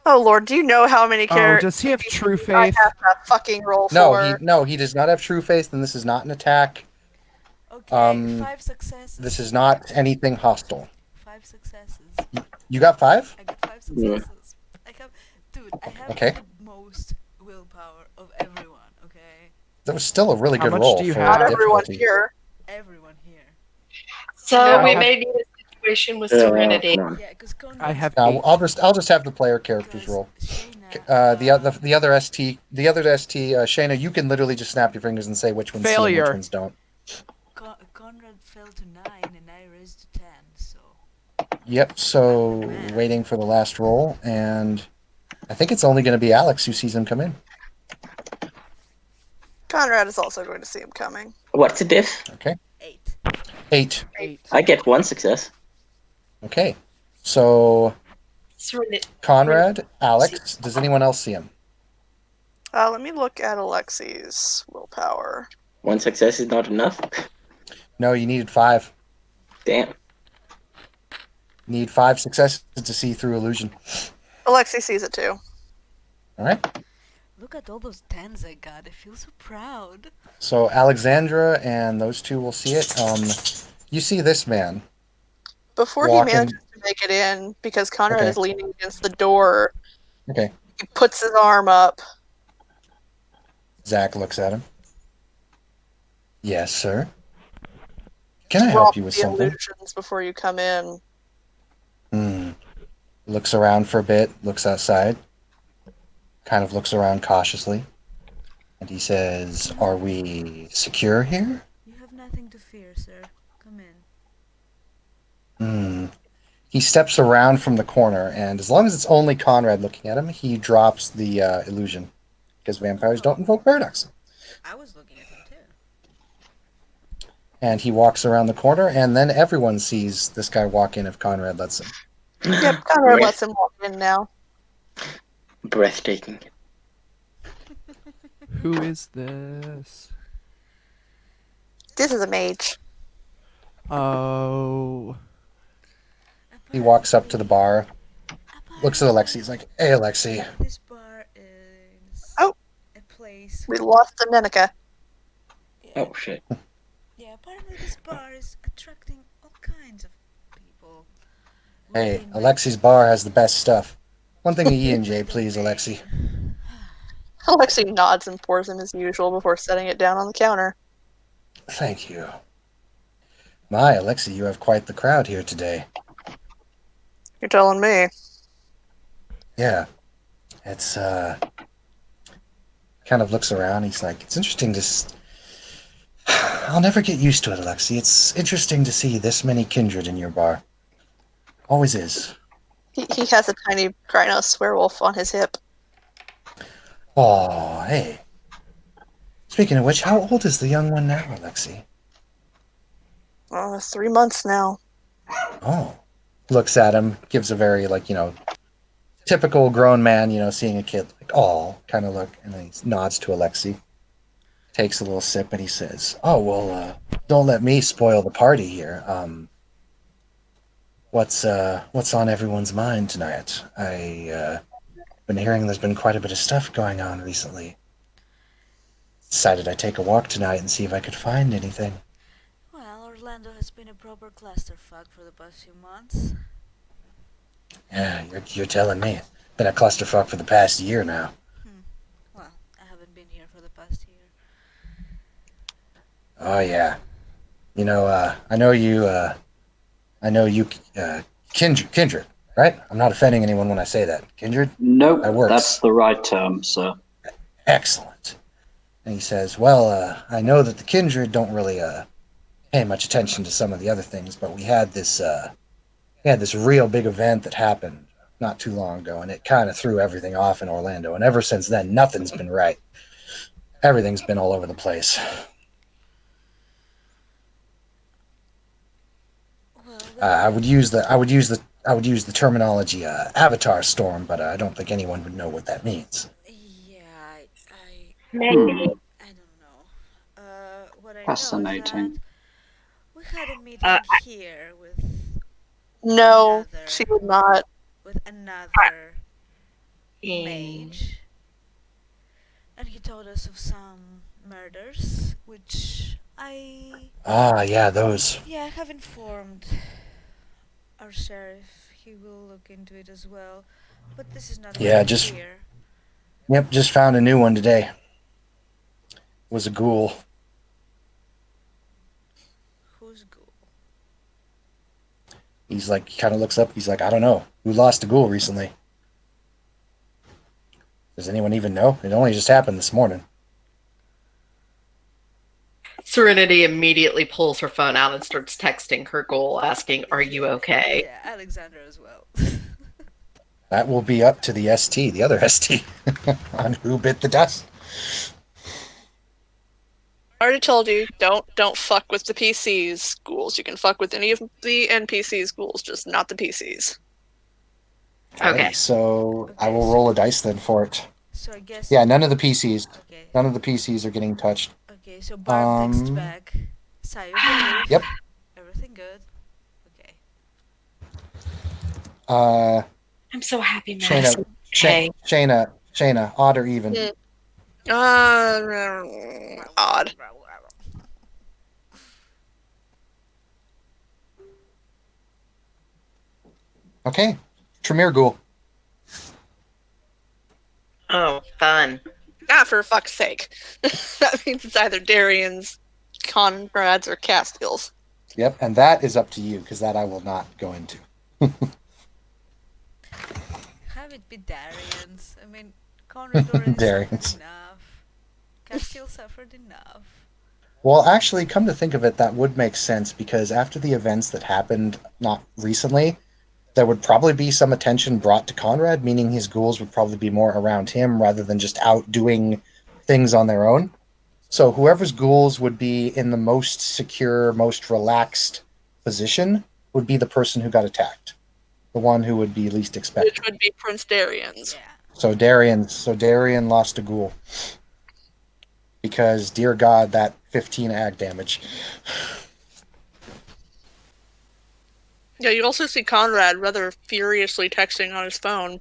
Oh lord, do you know how many Oh, characters does he have true I faith? have to fucking roll No, for? he does not have true faith, and this is not an attack. Okay, 5 successes. This is not anything hostile. 5 successes. You got 5? I got 5 successes. I have, dude, I have Okay. the most willpower of everyone. Okay, That was still a really How good much roll do you for have? Not everyone difficulty. here. everyone here. So No. we I have- may need a situation with Oh, Serenity. come on. Yeah, because Konrad. I have Now 8. I'll just have the player characters roll. The other ST Shayna, you can literally just snap your fingers and say which ones see and Failure. which ones don't. Conrad fell to 9 and I raised to 10. So Yep. So waiting for the last roll, and I think it's only going to be Alex who sees him come in. Konrad is also going to see him coming. What's the diff? Okay. 8. 8. 8. I get 1 success. Okay. So Serenity. Konrad, Alex. Does anyone else see him? Let me look at Alexi's willpower. 1 success is not enough. No, you needed 5. Damn. Need 5 successes to see through illusion. Alexi sees it too. All right. Look at all those 10s I got. I feel so proud. So Alexandra and those two will see it. You see this man. Before Walking. he manages to make it in, because Konrad Okay. is leaning against the door, Okay. he puts his arm up. Zach looks at him. Yes, sir. Can I Drop help you with the something? illusions before you come in. Looks around for a bit, looks outside, kind of looks around cautiously, and he says, "Are we secure here?" You have nothing to fear, sir. Come in. He steps around from the corner, and as long as it's only Konrad looking at him, he drops the illusion, because vampires don't invoke paradox. I was looking at him too. And he walks around the corner, and then everyone sees this guy walk in if Konrad lets him. Yep, Konrad lets him walk in now. Breathtaking. Who is this? This is a mage. Oh. He walks up to the bar, looks at Alexi, he's like, "Hey, Alexi." This bar is Oh. a place. We lost the Nenica. Yeah, Oh shit. yeah, apparently this bar is attracting all kinds of people. Hey, Looking Alexi's bar has the best stuff. One thing of E&J, please, Alexi. Alexi nods and pours him as usual before setting it down on the counter. Thank you. My, Alexi, you have quite the crowd here today. You're telling me. Yeah. It's, kind of looks around. He's like, it's interesting to... I'll never get used to it, Alexi. It's interesting to see this many kindred in your bar. Always is. He has a tiny Krynos werewolf on his hip. Oh, hey. Speaking of which, how old is the young one now, Alexi? 3 months now. Oh. Looks at him, gives a very, typical grown man, seeing a kid like, oh, kind of look, and then he nods to Alexi, takes a little sip, and he says, "Oh well, don't let me spoil the party here. What's on everyone's mind tonight? I been hearing there's been quite a bit of stuff going on recently. Decided I'd take a walk tonight and see if I could find anything." Well, Orlando has been a proper clusterfuck for the past few months. Yeah, you're telling me. Been a clusterfuck for the past year now. Well, I haven't been here for the past year. Oh yeah. I know you. Kindred, right? I'm not offending anyone when I say that. Kindred? Nope, That works. that's the right term, sir. Excellent. And he says, well, I know that the Kindred don't really pay much attention to some of the other things, but we had this real big event that happened not too long ago, and it kind of threw everything off in Orlando. And ever since then, nothing's been right. Everything's been all over the place. Well, I would use the terminology Avatar Storm, but I don't think anyone would know what that means. yeah, Maybe. I don't know. What I know Fascinating. is that we had a meeting here with No, another she would not. mage, and he told us of some murders, which I Yeah, those. I have informed our sheriff. He will look into it as well, but this is not Yeah, why just- we're here. Yep, just found a new one today. It was a ghoul. Who's ghoul? He's like, he kind of looks up. He's like, I don't know. Who lost a ghoul recently? Does anyone even know? It only just happened this morning. Serenity immediately pulls her phone out and starts texting her goal, asking, "Are you okay?" Yeah, Alexander as well. That will be up to the ST, the other ST, on who bit the dust. I already told you, don't fuck with the PCs schools. You can fuck with any of the NPC schools, just not the PCs. Okay. Alrighty, so Okay, I will roll a dice then for it. So I guess. Yeah, none of the PCs. Okay. None of the PCs are getting touched. Okay, so Barb texts Um, back. Sigh of relief. Yep. Everything good. Okay. I'm so happy, Shayna, Madison. Okay. Shayna, odd or even? Yeah. Odd. Okay, Tremere Ghoul. Oh, fun. Ah, for fuck's sake. That means it's either Darian's, Konrad's, or Castiel's. Yep, and that is up to you, because that I will not go into. Have it be Darian's. I mean, Konrad already Darian's. suffered enough. Castiel suffered enough. Well, actually, come to think of it, that would make sense, because after the events that happened not recently, there would probably be some attention brought to Konrad, meaning his ghouls would probably be more around him rather than just out doing things on their own. So whoever's ghouls would be in the most secure, most relaxed position would be the person who got attacked. The one who would be least expected. Which would be Prince Darian's. Yeah. So Darian lost a ghoul. Because, dear God, that 15 ag damage. Yeah, you also see Konrad rather furiously texting on his phone.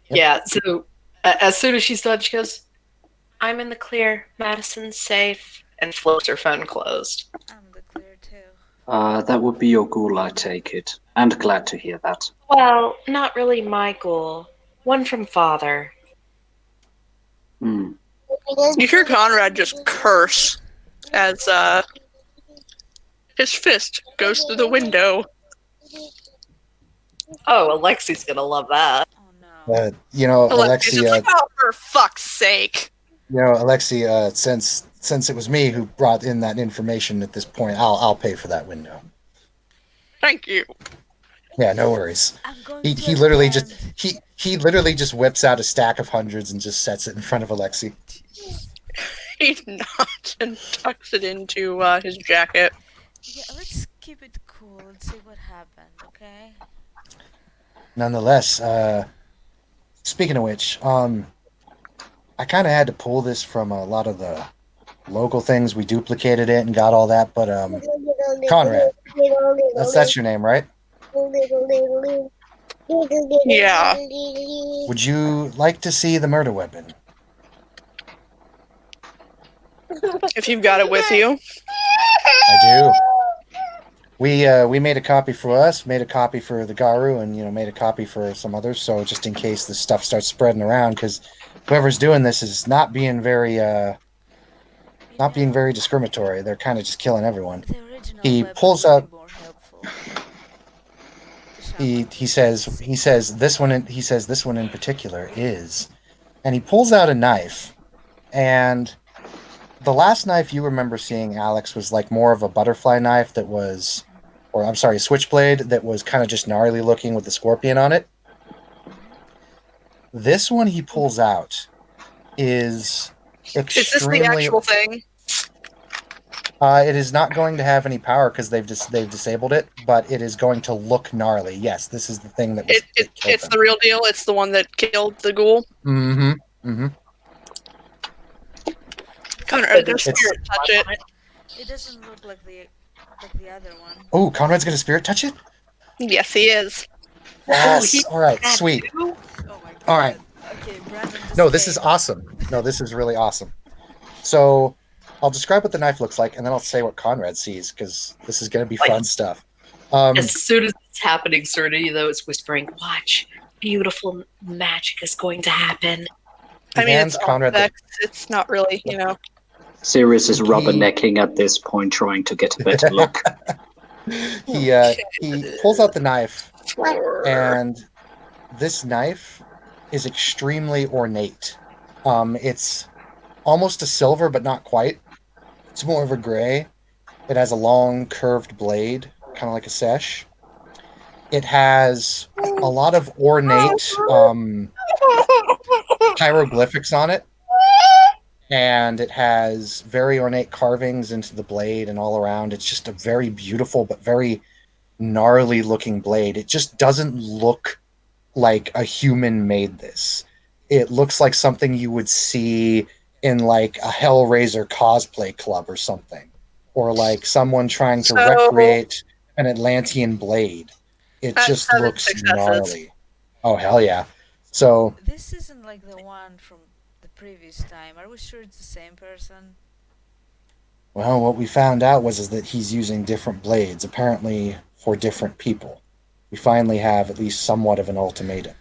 Yep. Yeah, so as soon as she's done, she goes, "I'm in the clear. Madison's safe," and flips her phone closed. I'm the clear too. That would be your ghoul, I take it. And glad to hear that. Well, not really my goal. One from father. Hmm. You hear Konrad just curse as his fist goes through the window. Oh, Alexi's gonna love that. Oh no. Alexi's just Alexi, like, oh, for fuck's sake. since it was me who brought in that information at this point, I'll pay for that window. Thank you. Yeah, no worries. I'm going He to literally attend. he literally just whips out a stack of hundreds and just sets it in front of Alexi. He nods and tucks it into his jacket. Yeah, let's keep it cool and see what happened, okay? nonetheless, speaking of which, I kind of had to pull this from a lot of the local things. We duplicated it and got all that, but Konrad, that's your name, right? Yeah. Would you like to see the murder weapon? If you've got it with you. I do. We made a copy for us, made a copy for the Garou, and made a copy for some others. So just in case this stuff starts spreading around, because whoever's doing this is not being very discriminatory. They're kind of just killing everyone. The original He weapon pulls would be up. more helpful. The He shaman he says this one in particular is, and he pulls out a knife, and the last knife you remember seeing, Alex, was like more of a butterfly knife that was, or I'm sorry, a switchblade that was kind of just gnarly looking with the scorpion on it. This one he pulls out is Is this the extremely. actual thing? It is not going to have any power because they've disabled it, but it is going to look gnarly. Yes, this is the thing that killed It's them. the real deal. It's the one that killed the ghoul. Mm-hmm. Mm-hmm. Konrad, go It's- spirit touch it. It doesn't look like the other one. Oh, Konrad's gonna spirit touch it. Yes, he is. Yes. All right. Sweet. Oh my god. All right. Okay, Brandon just No, this is came. awesome. No, this is really awesome. So, I'll describe what the knife looks like, and then I'll say what Konrad sees because this is going to be fun stuff. As soon as it's happening, Serenity, though, is whispering, "Watch, beautiful magic is going to happen." I mean, it's Konrad. It's not really, Sirius is rubbernecking at this point, trying to get a better look. He pulls out the knife, and this knife is extremely ornate. It's almost a silver, but not quite. It's more of a gray. It has a long curved blade, kind of like a sesh. It has a lot of ornate hieroglyphics on it, and it has very ornate carvings into the blade and all around. It's just a very beautiful but very gnarly looking blade. It just doesn't look like a human made this. It looks like something you would see in like a Hellraiser cosplay club or something, or like someone trying to recreate an Atlantean blade. It just looks gnarly. Oh hell yeah! So this isn't like the one from the previous time. Are we sure it's the same person? well, what we found out is that he's using different blades, apparently for different people. We finally have at least somewhat of an ultimatum.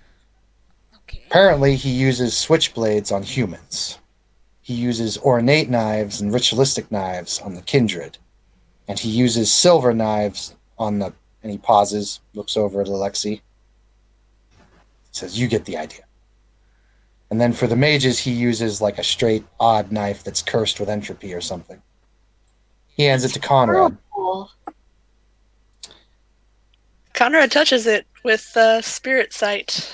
Okay. Apparently, he uses switchblades on humans. He uses ornate knives and ritualistic knives on the kindred. And he uses silver knives on the. And he pauses, looks over at Alexi, says, "You get the idea." And then for the mages, he uses like a straight odd knife that's cursed with entropy or something. He hands it to Konrad. Konrad touches it with spirit sight.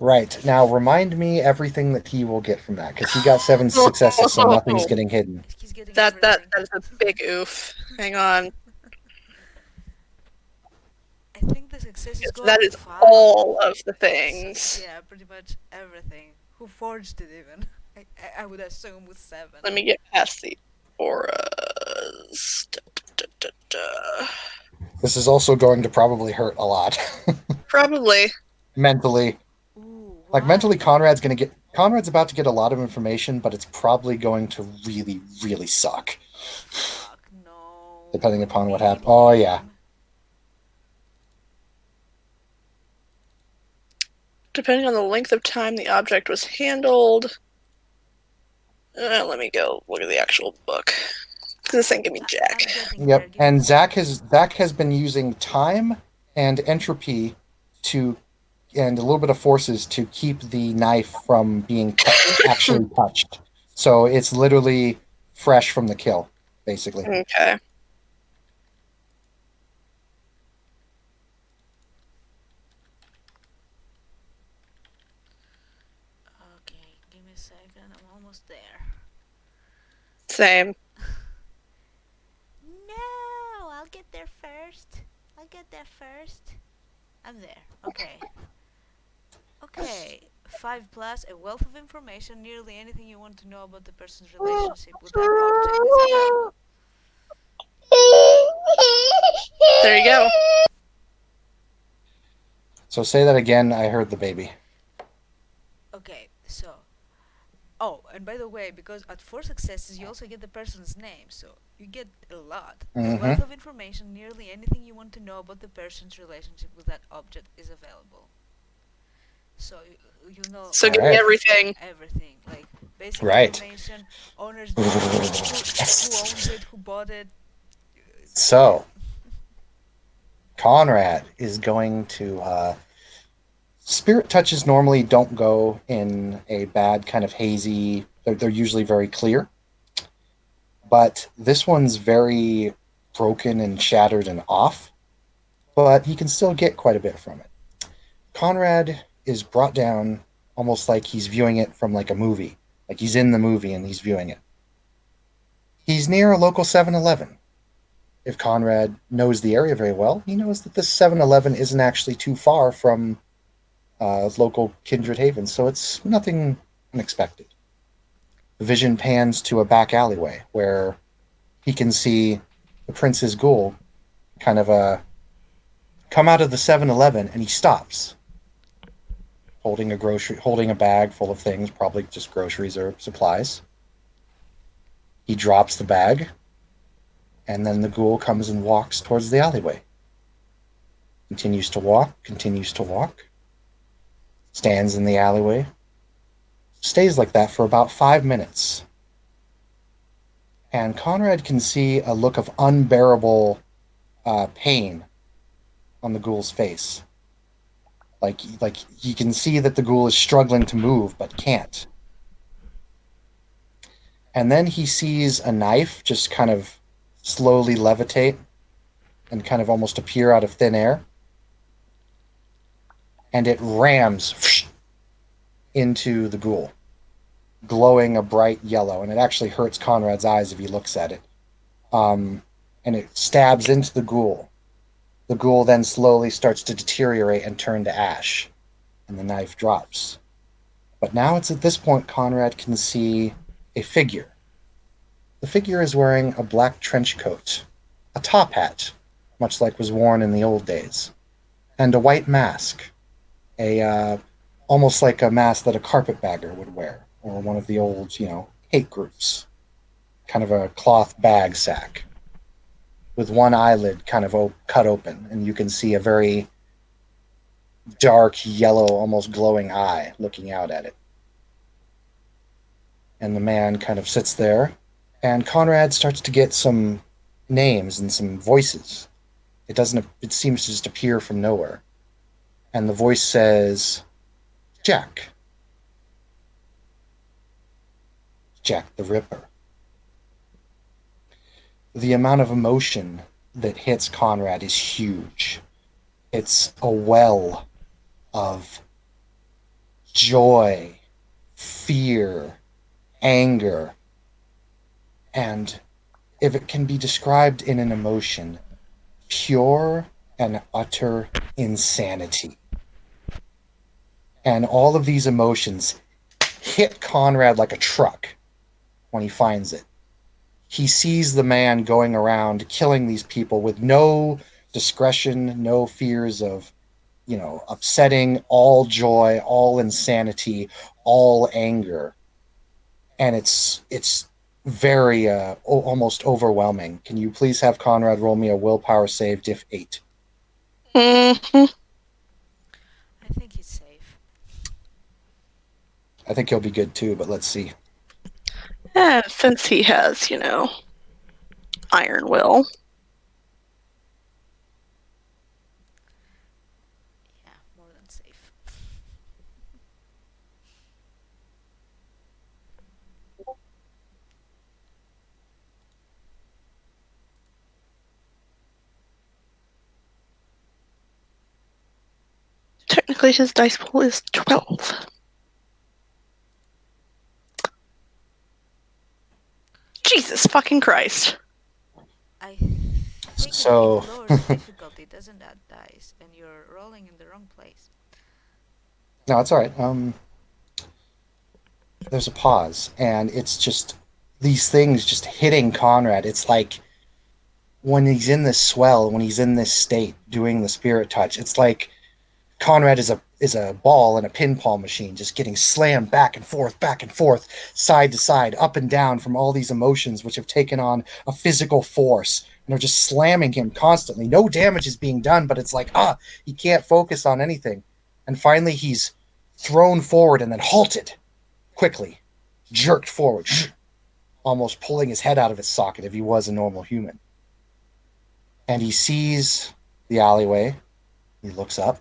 Right. Now, remind me everything that he will get from that, because he got 7 successes, so nothing's getting hidden. He's getting That everything. is a big oof. Hang on. I think the success is going That to is 5. all of the things. Yeah, pretty much everything. Who forged it even? I would assume with 7. Let me get past the auras. This is also going to probably hurt a lot. Probably. Mentally. Ooh, Like, why? mentally, Conrad's about to get a lot of information, but it's probably going to really, really suck. Fuck no. Depending upon what happens. Oh, yeah. Depending on the length of time the object was handled. Let me go look at the actual book. This ain't give me jack. Yep. And Zach has been using time and entropy and a little bit of forces to keep the knife from being actually touched. So it's literally fresh from the kill, basically. Okay. Okay, give me a second. I'm almost there. Same. No, I'll get there first. I'm there. Okay. Okay, 5 plus, a wealth of information. Nearly anything you want to know about the person's relationship with that object is available. There you go. So say that again. I heard the baby. Okay, so. Oh, and by the way, because at 4 successes, you also get the person's name, so you get a lot. A wealth Mm-hmm. of information. Nearly anything you want to know about the person's relationship with that object is available. So you know So All give me right. everything. everything, like basic Right. information, owner's name, who owns it, who bought it. Yeah. So Konrad is going to. Spirit touches normally don't go in a bad kind of hazy. They're usually very clear, but this one's very broken and shattered and off. But he can still get quite a bit from it. Konrad is brought down almost like he's viewing it from like a movie, like he's in the movie and he's viewing it. He's near a local 7-Eleven. If Konrad knows the area very well, he knows that this 7-Eleven isn't actually too far from local Kindred Haven, so it's nothing unexpected. The vision pans to a back alleyway where he can see the prince's ghoul kind of come out of the 7-Eleven, and he stops, holding a bag full of things, probably just groceries or supplies. He drops the bag, and then the ghoul comes and walks towards the alleyway. Continues to walk, stands in the alleyway, stays like that for about 5 minutes. And Konrad can see a look of unbearable pain on the ghoul's face. Like he can see that the ghoul is struggling to move but can't. And then he sees a knife just kind of slowly levitate and kind of almost appear out of thin air. And it rams into the ghoul, glowing a bright yellow. And it actually hurts Konrad's eyes if he looks at it. And it stabs into the ghoul. The ghoul then slowly starts to deteriorate and turn to ash. And the knife drops. But now it's at this point Konrad can see a figure. The figure is wearing a black trench coat, a top hat, much like was worn in the old days, and a white mask, a almost like a mask that a carpetbagger would wear, or one of the old, hate groups, kind of a cloth bag sack, with one eyelid kind of cut open, and you can see a very dark yellow, almost glowing eye looking out at it. And the man kind of sits there, and Konrad starts to get some names and some voices. It seems to just appear from nowhere. And the voice says, Jack. Jack the Ripper. The amount of emotion that hits Konrad is huge. It's a well of joy, fear, anger, and if it can be described in an emotion, pure and utter insanity. And all of these emotions hit Konrad like a truck when he finds it. He sees the man going around killing these people with no discretion, no fears of, upsetting, all joy, all insanity, all anger. And it's very almost overwhelming. Can you please have Konrad roll me a willpower save, diff 8? Mm-hmm. I think he's safe. I think he'll be good too, but let's see. And since he has, iron will. Yeah, more than safe. Technically, his dice pool is 12. Jesus fucking Christ. I think So- it lowers the difficulty, doesn't that, dice? And you're rolling in the wrong place. No, it's all right. There's a pause, and it's just these things just hitting Konrad. It's like when he's in this swell, when he's in this state, doing the spirit touch. It's like Konrad is a ball in a pinball machine, just getting slammed back and forth, side to side, up and down from all these emotions which have taken on a physical force. And they're just slamming him constantly. No damage is being done, but it's like, he can't focus on anything. And finally he's thrown forward and then halted quickly, jerked forward, almost pulling his head out of its socket if he was a normal human. And he sees the alleyway. He looks up.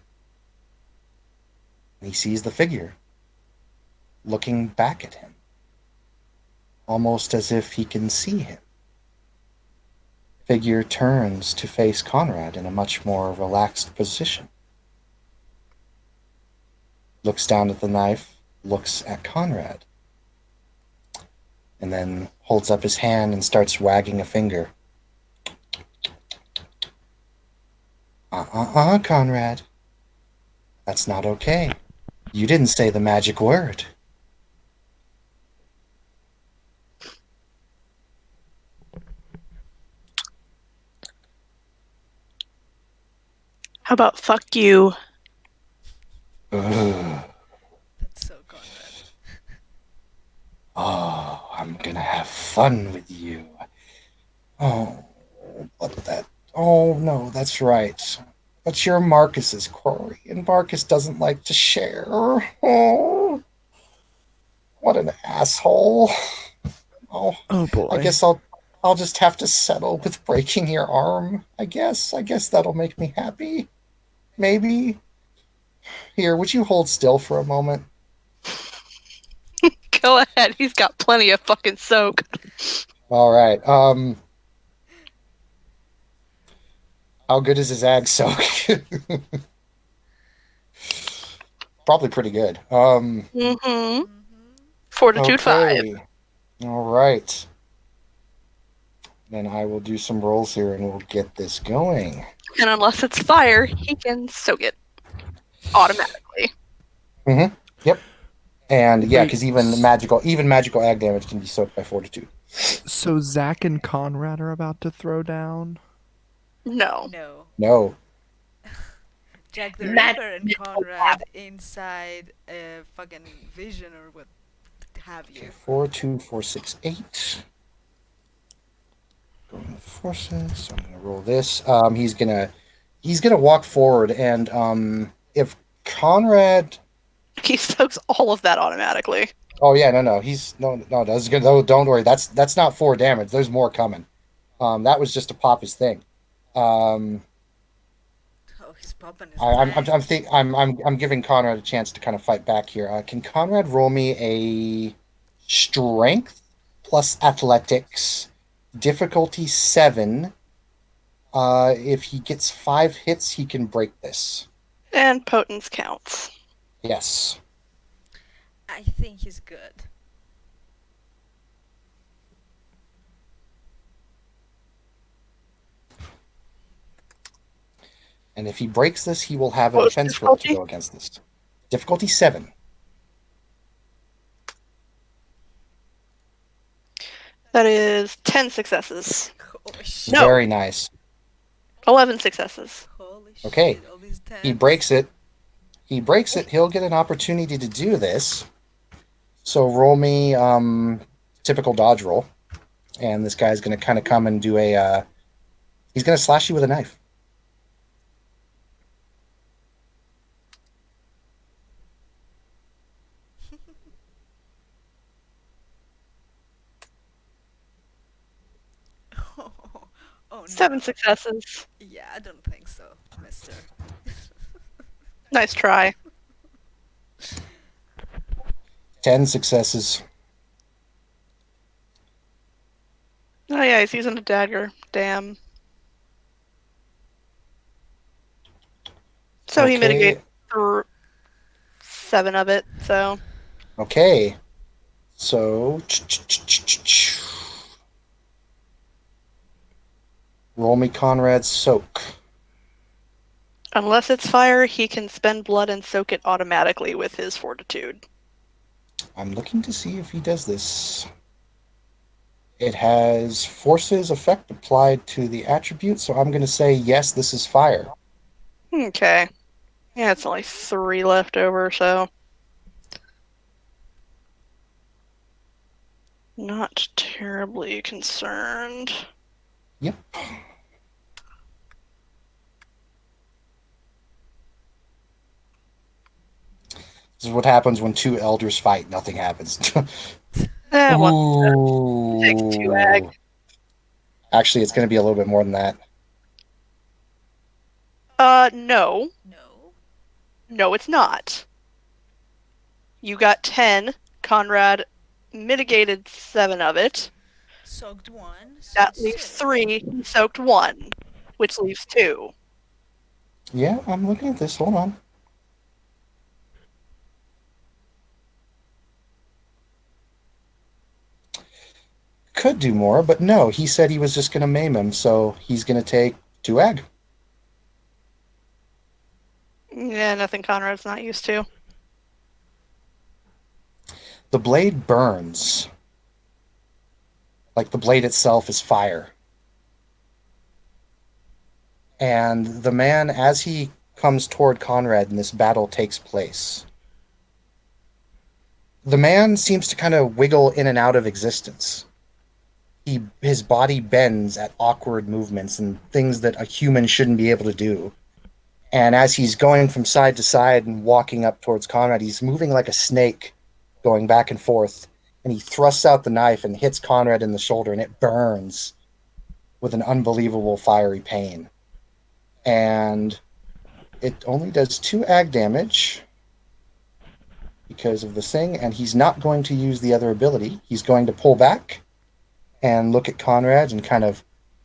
And he sees the figure looking back at him, almost as if he can see him. Figure turns to face Konrad in a much more relaxed position. Looks down at the knife, looks at Konrad, and then holds up his hand and starts wagging a finger. Konrad. That's not okay. You didn't say the magic word. How about fuck you? Ugh. That's so Konrad. Oh, I'm gonna have fun with you. Oh, what that? Oh, no, that's right. But you're Marcus's quarry, and Marcus doesn't like to share. Oh, what an asshole. Oh, Oh boy. I guess I'll just have to settle with breaking your arm. I guess that'll make me happy. Maybe. Here, would you hold still for a moment? Go ahead, he's got plenty of fucking soak. All right. How good is his ag soak? Probably pretty good. Mm-hmm. Fortitude 5. Okay. All right. Then I will do some rolls here and we'll get this going. And unless it's fire, he can soak it automatically. Mm-hmm. Yep. And yeah, Wait. because even magical ag damage can be soaked by fortitude. So Zach and Konrad are about to throw down? No. No. No. Jack the Magic Ripper and Konrad inside a fucking vision or what have you. Okay, 4, 2, 4, 6, 8. Going with forces. So I'm gonna roll this. He's gonna walk forward, and if Konrad. He soaks all of that automatically. Oh yeah, no. That's good. No, don't worry. That's not 4 damage. There's more coming. That was just to pop his thing. Oh, he's popping his I'm giving Konrad a chance to kind of fight back here. Can Konrad roll me a strength plus athletics, difficulty 7? If he gets 5 hits, he can break this. And potence counts. Yes. I think he's good. And if he breaks this, he will have a What was defense roll to difficulty? go against this. Difficulty 7. That is 10 successes. Holy shit. No. Very nice. 11 successes. Holy Okay. shit. All these He tens. breaks it. He'll get an opportunity to do this. So roll me typical dodge roll. And this guy's going to kind of come and do he's going to slash you with a knife. Oh no. 7 successes. Yeah, I don't think so, mister. Nice try. 10 successes. Oh yeah, he's using a dagger. Damn. So he Okay. mitigates 7 of it, so. Okay. So roll me Konrad's soak. Unless it's fire, he can spend blood and soak it automatically with his fortitude. I'm looking to see if he does this. It has forces effect applied to the attribute, so I'm going to say yes, this is fire. Okay. Yeah, it's only 3 left over, so. Not terribly concerned. Yep. This is what happens when two elders fight. Nothing happens. One takes 2 ag. Ooh. Actually, it's going to be a little bit more than that. No. No. No, it's not. You got 10. Konrad mitigated 7 of it. Soaked 1. So That it's leaves 2. 3. He soaked 1, which leaves 2. Yeah, I'm looking at this. Hold on. Could do more, but no, he said he was just going to maim him, so he's going to take 2 ag. Yeah, nothing Konrad's not used to. The blade burns. Like the blade itself is fire. And the man, as he comes toward Konrad and this battle takes place, the man seems to kind of wiggle in and out of existence. His body bends at awkward movements and things that a human shouldn't be able to do. And as he's going from side to side and walking up towards Konrad, he's moving like a snake, going back and forth. And he thrusts out the knife and hits Konrad in the shoulder, and it burns with an unbelievable fiery pain. And it only does 2 ag damage because of this thing, and he's not going to use the other ability. He's going to pull back and look at Konrad and kind of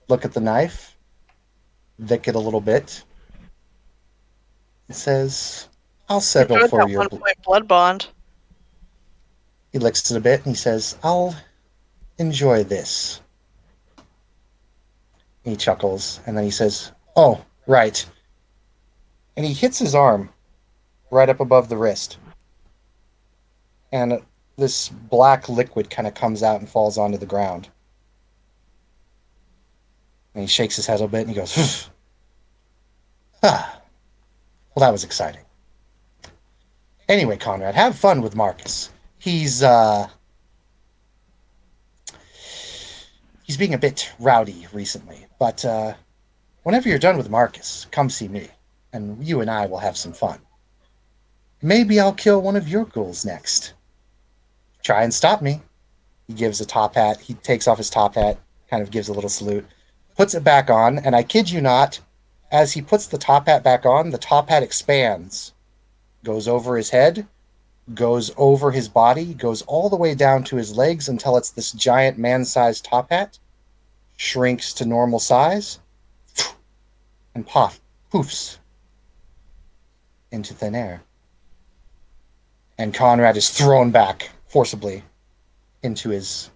look at the knife, lick it a little bit. It says, I'll settle Enjoyed for that your... 1 point blood bond. He licks it a bit, and he says, I'll enjoy this. And he chuckles, and then he says, oh, right. And he hits his arm right up above the wrist. And this black liquid kind of comes out and falls onto the ground. And he shakes his head a little bit, and he goes, ah, well, that was exciting. Anyway, Konrad, have fun with Marcus. He's being a bit rowdy recently, but whenever you're done with Marcus, come see me, and you and I will have some fun. Maybe I'll kill one of your ghouls next. Try and stop me. He gives a top hat. He takes off his top hat, kind of gives a little salute, puts it back on, and I kid you not, as he puts the top hat back on, the top hat expands, goes over his head, goes over his body, goes all the way down to his legs until it's this giant man-sized top hat, shrinks to normal size, and poofs into thin air. And Konrad is thrown back forcibly into his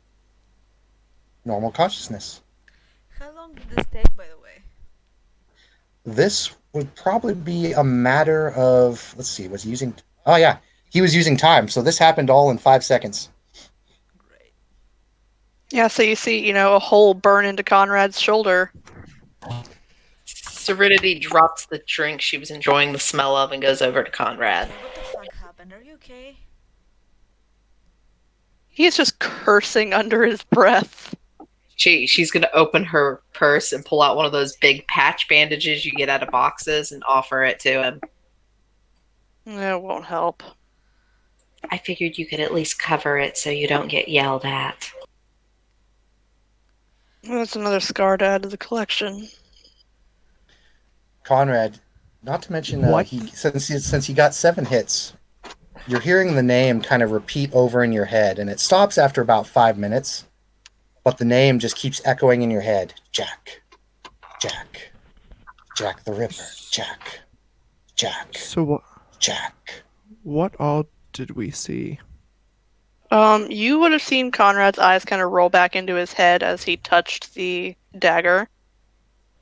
normal consciousness. How long did this take, by the way? This would probably be a matter of, let's see, was he using... Oh, yeah, he was using time, so this happened all in 5 seconds. Great. Yeah, so you see, a hole burn into Konrad's shoulder. Serenity drops the drink she was enjoying the smell of and goes over to Konrad. Okay, what the fuck happened? Are you okay? He's just cursing under his breath. She's gonna open her purse and pull out one of those big patch bandages you get out of boxes and offer it to him. It won't help. I figured you could at least cover it so you don't get yelled at. That's another scar to add to the collection. Konrad, not to mention, What? since he got 7 hits, you're hearing the name kind of repeat over in your head, and it stops after about 5 minutes, but the name just keeps echoing in your head. Jack. Jack. Jack the Ripper. Jack. Jack. So Jack. what all did we see? You would have seen Konrad's eyes kind of roll back into his head as he touched the dagger.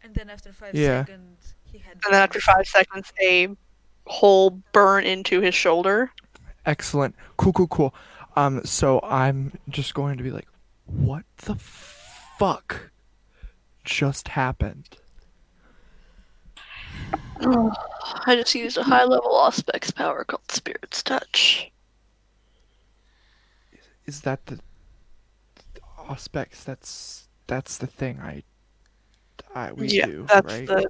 And then after 5 Yeah. seconds, He had And then after burns. 5 seconds, a hole burn into his shoulder. Excellent. Cool. So I'm just going to be like, what the fuck just happened? I just used a high-level Auspex power called Spirit's Touch. Is that the Auspex? That's the thing we do, That's right?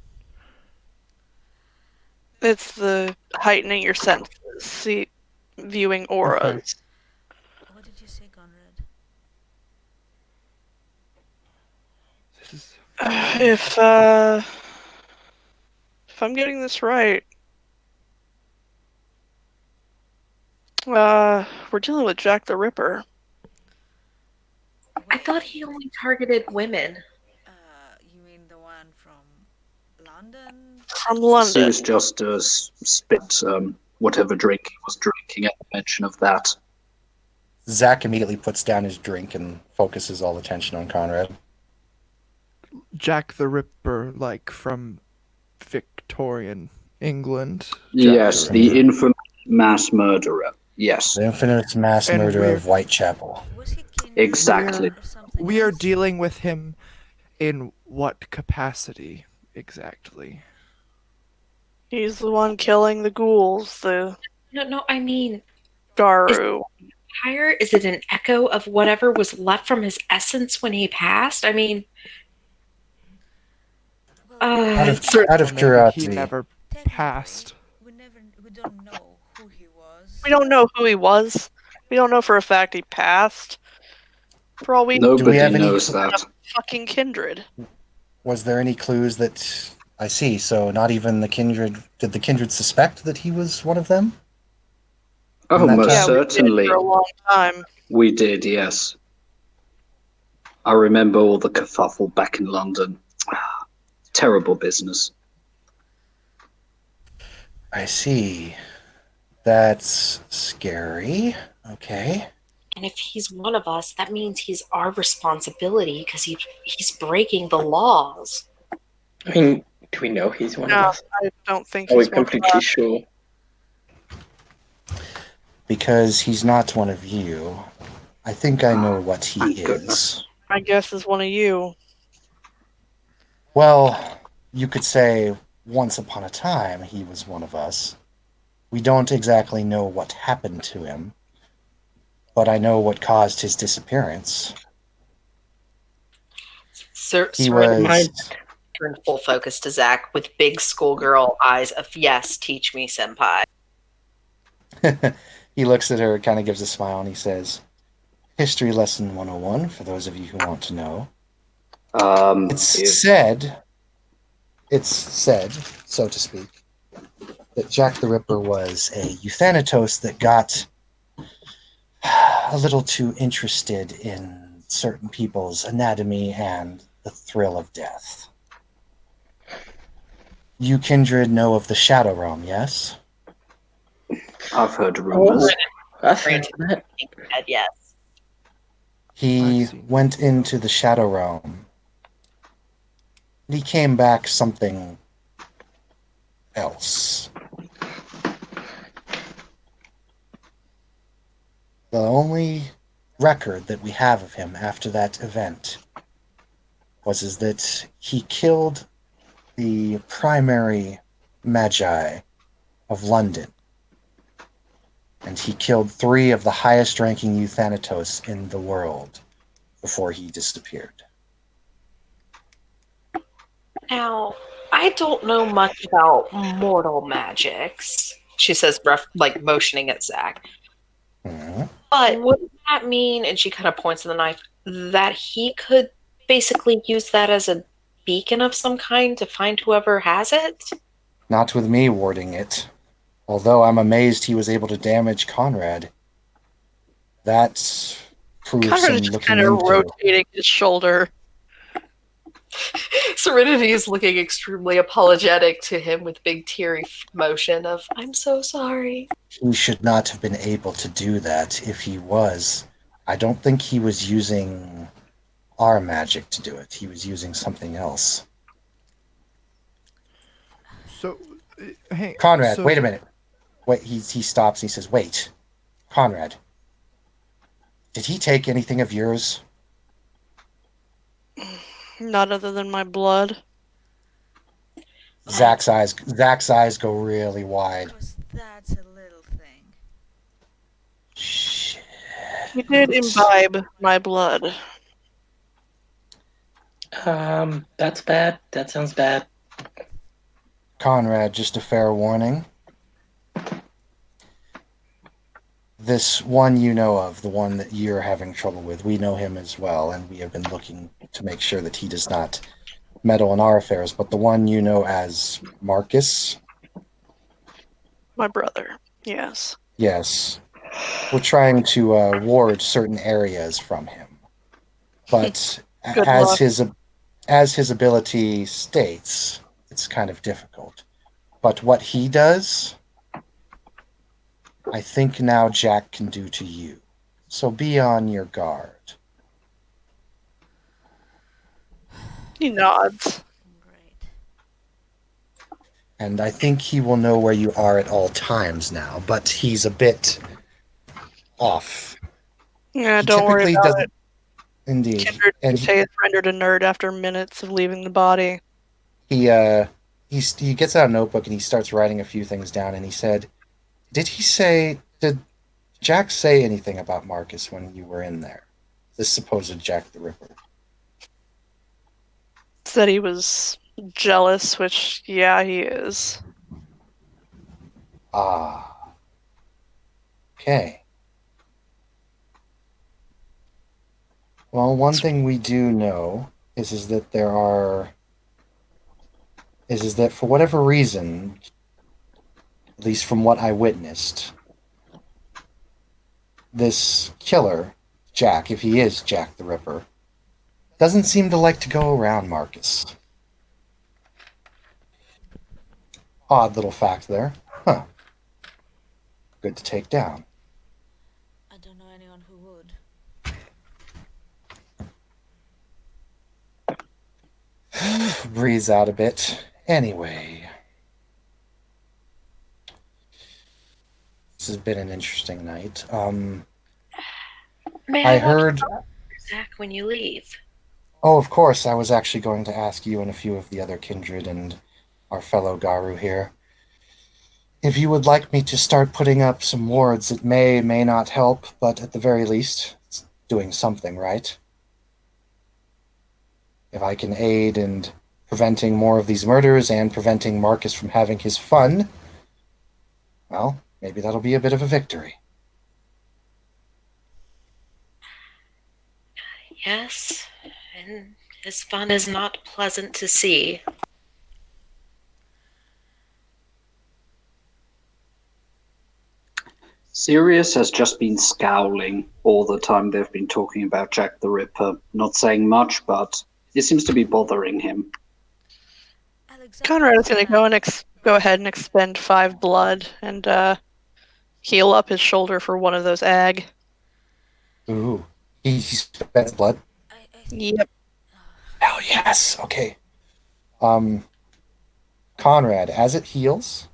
it's the heightening your senses, viewing auras. Okay. What did you say, Konrad? This is If I'm getting this right, we're dealing with Jack the Ripper. I thought he only targeted women. You mean the one from London? From London. Sirius just spit whatever drink he was drinking at the mention of that. Zach immediately puts down his drink and focuses all attention on Konrad. Jack the Ripper, like from Victorian England. Jack Yes, the Ripper. infamous mass murderer. Yes, The infamous mass And murder we're- of Whitechapel. Was he kindred Exactly. or something We are else? dealing with him in what capacity exactly? He's the one killing the ghouls, the No, I mean, garou. higher? Is it an echo of whatever was left from his essence when he passed? I mean, Well, Out it's of Or maybe curiosity, he never technically, passed. we don't know who he was. We don't know who he was. We don't know for a fact he passed. For all we know, Do we Nobody have any knows that. fucking kindred. was there any clues that I see? So not even the kindred. Did the kindred suspect that he was one of them? Oh, That most Yeah, we did certainly. for a long time. We did, yes. I remember all the kerfuffle back in London. Terrible business. I see. That's scary. Okay. and if he's one of us, that means he's our responsibility because he's breaking the laws. I mean, do we know he's one of No, us? I don't think Are we he's one of completely us. sure? Because he's not one of you. I think I know what he Thank is. goodness. I guess is one of you. Well, you could say once upon a time he was one of us. We don't exactly know what happened to him, but I know what caused his disappearance. He was. Turned full focus to Zach with big schoolgirl eyes of yes, teach me, senpai. He looks at her, kind of gives a smile, and he says, History lesson 101 for those of you who want to know. It's If said, so to speak, that Jack the Ripper was a euthanatos that got a little too interested in certain people's anatomy and the thrill of death. You kindred know of the Shadow Realm, yes? I've heard rumors. I've heard that. Yes. He I've seen went into the Shadow Realm. He came back something else. The only record that we have of him after that event was that he killed the primary magi of London. And he killed 3 of the highest ranking euthanatos in the world before he disappeared. Now, I don't know much about mortal magics, she says, motioning at Zach. Mhm. But wouldn't that mean, and she kind of points to the knife, that he could basically use that as a beacon of some kind to find whoever has it? Not with me warding it. Although I'm amazed he was able to damage Konrad. That proves Conrad some is just looking kind of into. rotating his shoulder. Serenity is looking extremely apologetic to him with big teary motion of, I'm so sorry. He should not have been able to do that. If he was, I don't think he was using our magic to do it. He was using something else. So, hey, Konrad, so wait a minute. Wait, he stops and he says, "Wait, Konrad, did he take anything of yours?" Not other than my blood. Oh, Zach's eyes go really wide. cause that's a little thing. Shit. He did imbibe my blood. That's bad. That sounds bad. Konrad, just a fair warning. This one you know of, the one that you're having trouble with, we know him as well, and we have been looking to make sure that he does not meddle in our affairs. But the one you know as Marcus, My brother. Yes. yes, we're trying to ward certain areas from him. But Good luck. as his ability states, it's kind of difficult. But what he does, I think now Jack can do to you. So be on your guard. He nods. Great. And I think he will know where you are at all times now, but he's a bit off. Yeah, He don't worry typically about it. doesn't. Indeed. Kindred And is rendered a nerd after minutes of leaving the body. he he gets out a notebook and he starts writing a few things down, and he said, did Jack say anything about Marcus when you were in there? This supposed Jack the Ripper. Said he was jealous, which, yeah, he is. Ah. Okay. Well, one thing we do know is that there are is that for whatever reason, at least from what I witnessed, this killer, Jack, if he is Jack the Ripper, doesn't seem to like to go around Marcus. Odd little fact there. Huh. Good to take down. I don't know anyone who would. Breathes out a bit. Anyway. This has been an interesting night. May I I watch heard. Zach when you leave? Oh, of course, I was actually going to ask you and a few of the other kindred and our fellow Garou here. If you would like me to start putting up some wards, it may not help, but at the very least, it's doing something, right? If I can aid in preventing more of these murders and preventing Marcus from having his fun, well, maybe that'll be a bit of a victory. Yes, and his fun is not pleasant to see. Sirius has just been scowling all the time they've been talking about Jack the Ripper, not saying much, but it seems to be bothering him. Konrad is going to go Alexander, and go ahead and expend 5 blood and heal up his shoulder for one of those ag. Ooh. He spends blood? I think. Yep. Hell yes! Okay. Konrad, as it heals,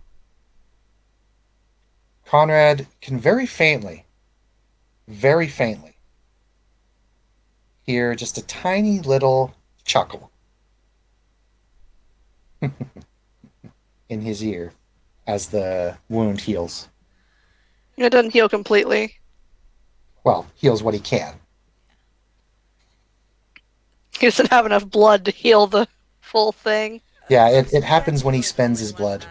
Konrad can very faintly, hear just a tiny little chuckle in his ear as the wound heals. It doesn't heal completely. Well, heals what he can. He doesn't have enough blood to heal the full thing. Yeah, Jason, it happens that's when he really spends cool his in one blood.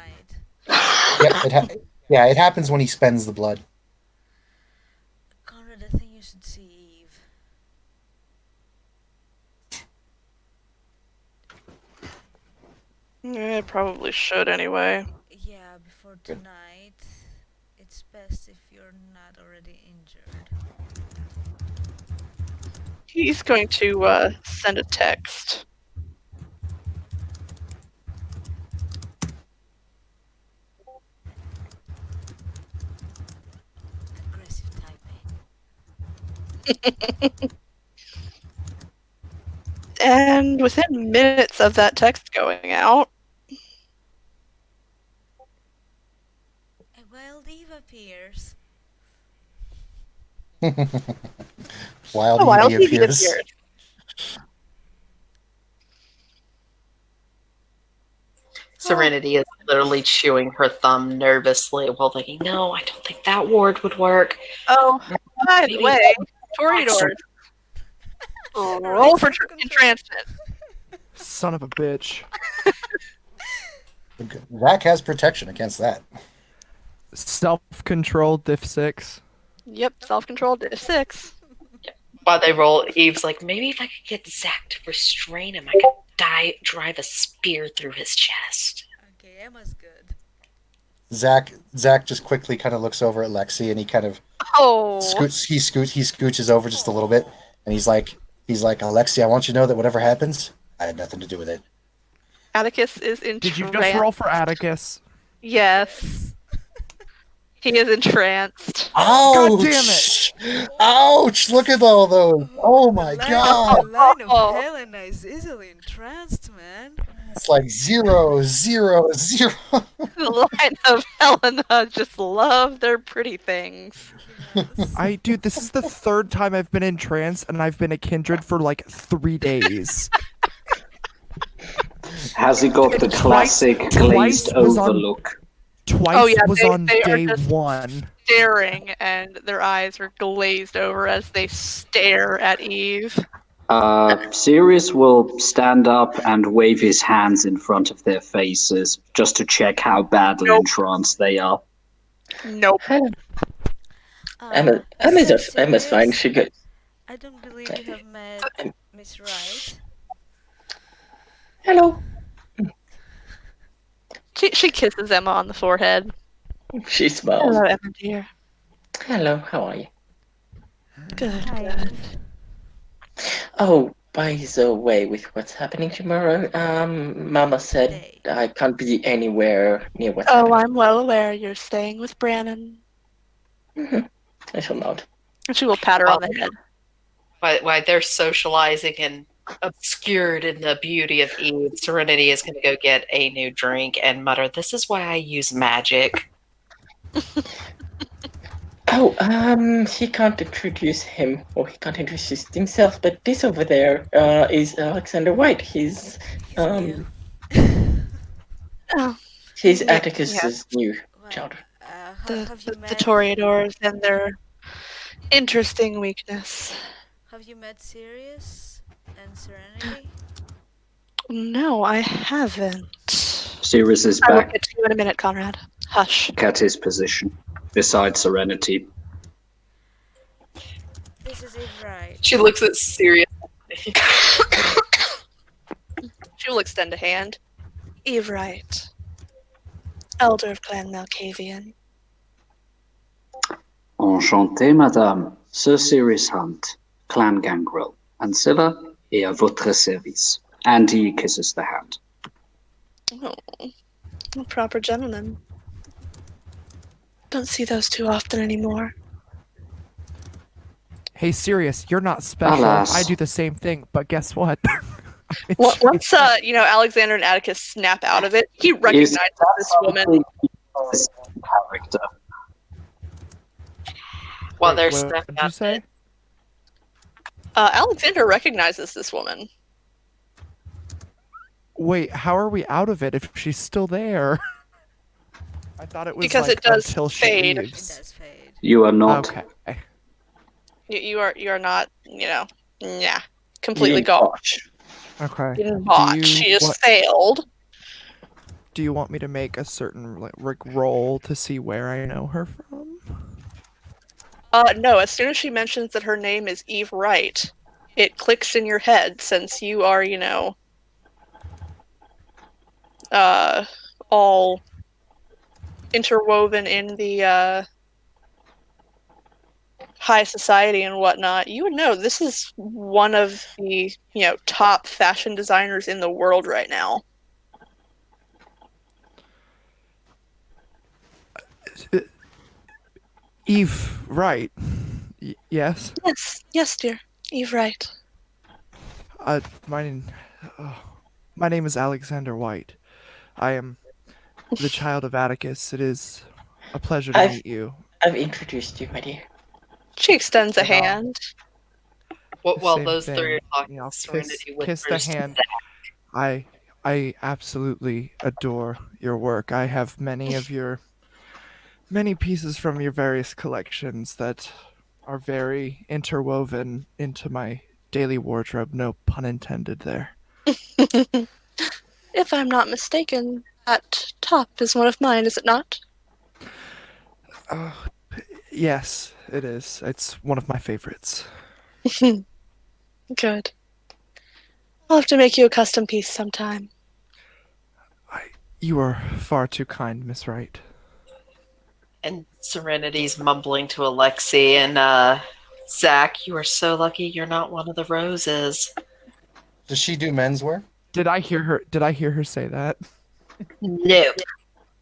night. Yep, yeah, it happens when he spends the blood. Konrad, I think you should see Eve. It probably should anyway. Yeah, before Good. tonight. It's best if you're not already injured. He's going to send a text. Aggressive typing. And within minutes of that text going out, Wild Oh, Wild Evie Evie appears. appeared. Serenity is literally chewing her thumb nervously while thinking, no, I don't think that ward would work. Oh, by the Maybe way, Toreador, roll Right, for self-control. entrancement. Son of a bitch. Zach has protection against that. Self-control, diff 6. Yep, self-control, diff 6. while they roll, Eve's like, maybe if I could get Zach to restrain him, I could drive a spear through his chest. Okay, Emma's good. Zach just quickly kind of looks over at Lexi and he kind of Oh, scooches over just a little bit and he's like, Alexi, I want you to know that whatever happens, I had nothing to do with it. Atticus is entranced. Did you just roll for Atticus? Yes. He is entranced. Ouch! God damn it! Ouch! Look at all those. Oh my god! The line of Helena is easily entranced, man. It's like 0, 0, 0. The line of Helena just love their pretty things. Yes. Dude, this is the third time I've been in trance, and I've been a kindred for like 3 days. Has he got the classic glazed over look? Twice yeah, was they on are day just 1. Staring, and their eyes are glazed over as they stare at Eve. Sirius will stand up and wave his hands in front of their faces just to check how badly entranced they are. Nope. Emma's fine. She goes. I don't believe you have met Miss Wright. Hello. She kisses Emma on the forehead. She smiles. Hello, Emma dear. Hello, how are you? Good. Hi. Oh, by the way, with what's happening tomorrow, Mama said Today. I can't be anywhere near what's Oh, happening. I'm well aware you're staying with Brannon. I shall not. And she will pat her on the head. While they're socializing and obscured in the beauty of Eve, Serenity is going to go get a new drink and mutter, "This is why I use magic." Oh, he can't introduce him, or he can't introduce himself, but this over there is Alexander White. He's new. Oh, he's Yeah, Atticus's new Well, child. have you the met Toreadors and their interesting weakness. Have you met Sirius and Serenity? No, I haven't. Sirius is I will back get to you in a minute, Konrad. Hush. at his position beside Serenity. This is Eve Wright. She looks at Sirius. She will extend a hand. Eve Wright, Elder of Clan Malkavian. Enchanté, madame. Sir Sirius Hunt, Clan Gangrel. Ancilla est à votre service. And he kisses the hand. Oh, a proper gentleman. Don't see those too often anymore. Hey, Sirius, you're not special. Alas. I do the same thing, but guess what? Well, once Alexander and Atticus snap out of it, he recognizes this woman. Character. While they're What snapping did you out say? Alexander recognizes this woman. Wait, how are we out of it if she's still there? I thought it was Because like it does until fade. It she leaves. does fade. You are not. Okay. You are not, completely gone. Okay. Didn't botch. you She just what- failed. Do you want me to make a certain roll to see where I know her from? No, as soon as she mentions that her name is Eve Wright, it clicks in your head since you are, all interwoven in the high society and whatnot. You would know this is one of the, top fashion designers in the world right now. Eve, right? Yes. Yes, dear. Eve Wright. My name is Alexander White. I am the child of Atticus. It is a pleasure to meet you. I've introduced you, my dear. She extends a And I'll- hand. While Same those thing. three are talking, I'll Serenity kiss the whispers to hand. Zach. I absolutely adore your work. I have many pieces from your various collections that are very interwoven into my daily wardrobe. No pun intended there. If I'm not mistaken, that top is one of mine, is it not? Oh, yes, it is. It's one of my favorites. Good. I'll have to make you a custom piece sometime. You are far too kind, Miss Wright. And Serenity's mumbling to Alexi and Zach, you are so lucky you're not one of the roses. Does she do menswear? Did I hear her say that? Nope.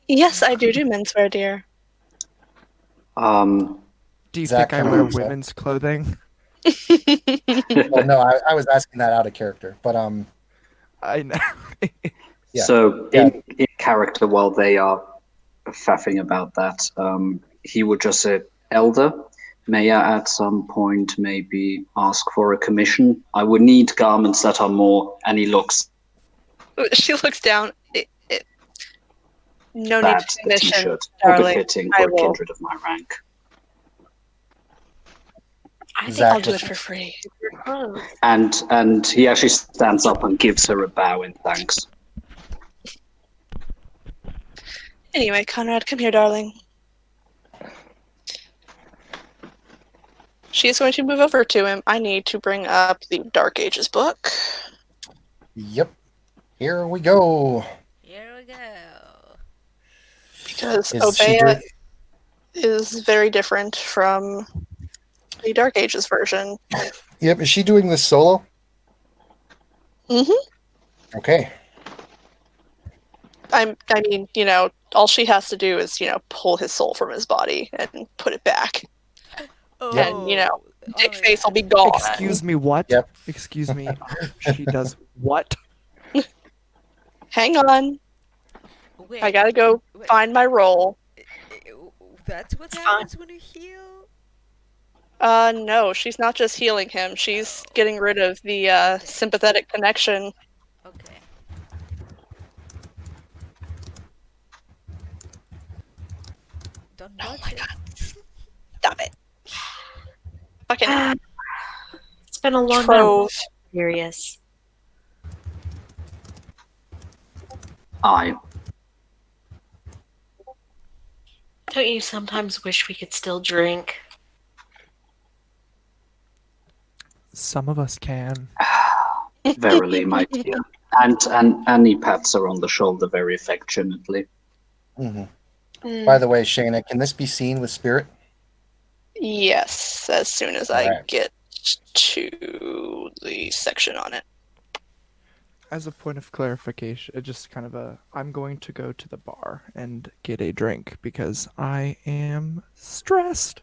Yes, I do menswear, dear. Do you Zach think I kinda wear looks up. women's clothing? Well, no, I was asking that out of character, but I know. Yeah. So Yeah. in character, while they are faffing about that, he would just say, "Elder, may I at some point maybe ask for a commission? I would need garments that are more." And he looks She looks down. No need at to a commission, t-shirt or darling. befitting I for a will. kindred of my rank. I think Zach I'll do it just for free. your clothes. And he actually stands up and gives her a bow in thanks. Anyway, Konrad, come here, darling. She is going to move over to him. I need to bring up the Dark Ages book. Yep. Here we go. Here we go. Because Is she Obeya doing? is very different from the Dark Ages version. Yep. Is she doing this solo? Mm-hmm. Okay. I mean, all she has to do is, pull his soul from his body and put it back. Oh, And, Dick oh, Face yeah. will be gone. Excuse me, what? Yep. Excuse me. She does what? Hang on. Wait, I gotta go wait, find my roll. That's what Fine. happens when you heal? No, she's not just healing him. She's getting rid of the sympathetic connection. Okay. Don't Oh touch my it. god. Stop it. Fucking It's been a long trove. night. Sirius. I Don't you sometimes wish we could still drink? Some of us can. verily, my dear. And he pats her on the shoulder very affectionately. hmm Mm. By the way, Shayna, can this be seen with spirit? Yes, as soon as I Alright. get to the section on it. As a point of clarification, just kind of I'm going to go to the bar and get a drink because I am stressed.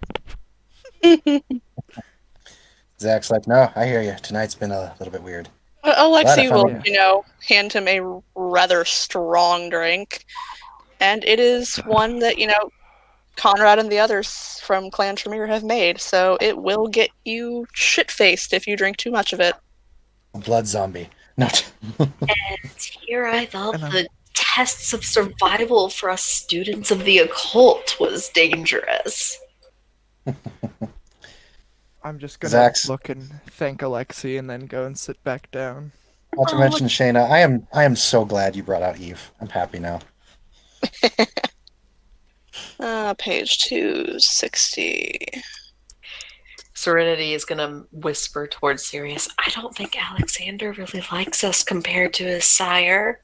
Zach's like, no, I hear you. Tonight's been a little bit weird. Glad I Alexi found will, hand him a rather strong drink. And it is one that, Konrad and the others from Clan Tremere have made, so it will get you shit-faced if you drink too much of it. A blood zombie. No. Here I thought And the tests of survival for us students of the occult was dangerous. I'm just gonna Zach's- look and thank Alexi and then go and sit back down. Not to mention, Shayna, I am so glad you brought out Eve. I'm happy now. Page 260. Serenity is gonna whisper towards Sirius, I don't think Alexander really likes us compared to his sire.